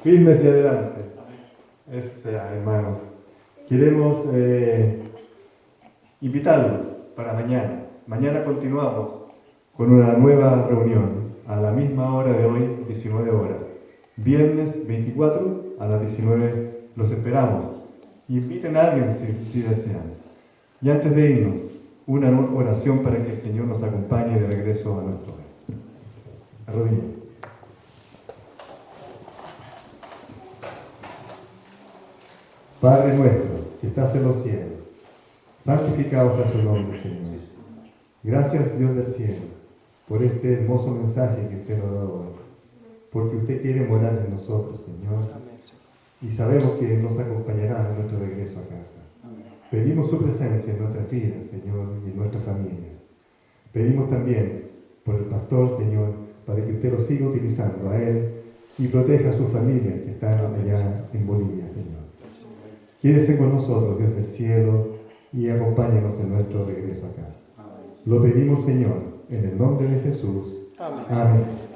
Firmes y adelante. Eso sea, hermanos. Queremos Invitarlos para mañana. Mañana continuamos con una nueva reunión a la misma hora de hoy, 19 horas. Viernes 24 a las 19 los esperamos. Inviten a alguien si desean. Y antes de irnos, una oración para que el Señor nos acompañe de regreso a nuestro hogar. Arrodillen. Padre nuestro, que estás en los cielos, santificado sea su nombre, Señor. Gracias, Dios del cielo, por este hermoso mensaje que usted nos ha dado hoy, porque usted quiere morar en nosotros, Señor, y sabemos que nos acompañará en nuestro regreso a casa. Pedimos su presencia en nuestras vidas, Señor, y en nuestras familias. Pedimos también por el pastor, Señor, para que usted lo siga utilizando a él y proteja a sus familias que están allá en Bolivia, Señor. Quédese con nosotros, Dios del cielo, y acompáñanos en nuestro regreso a casa. Lo pedimos, Señor, en el nombre de Jesús. Amén.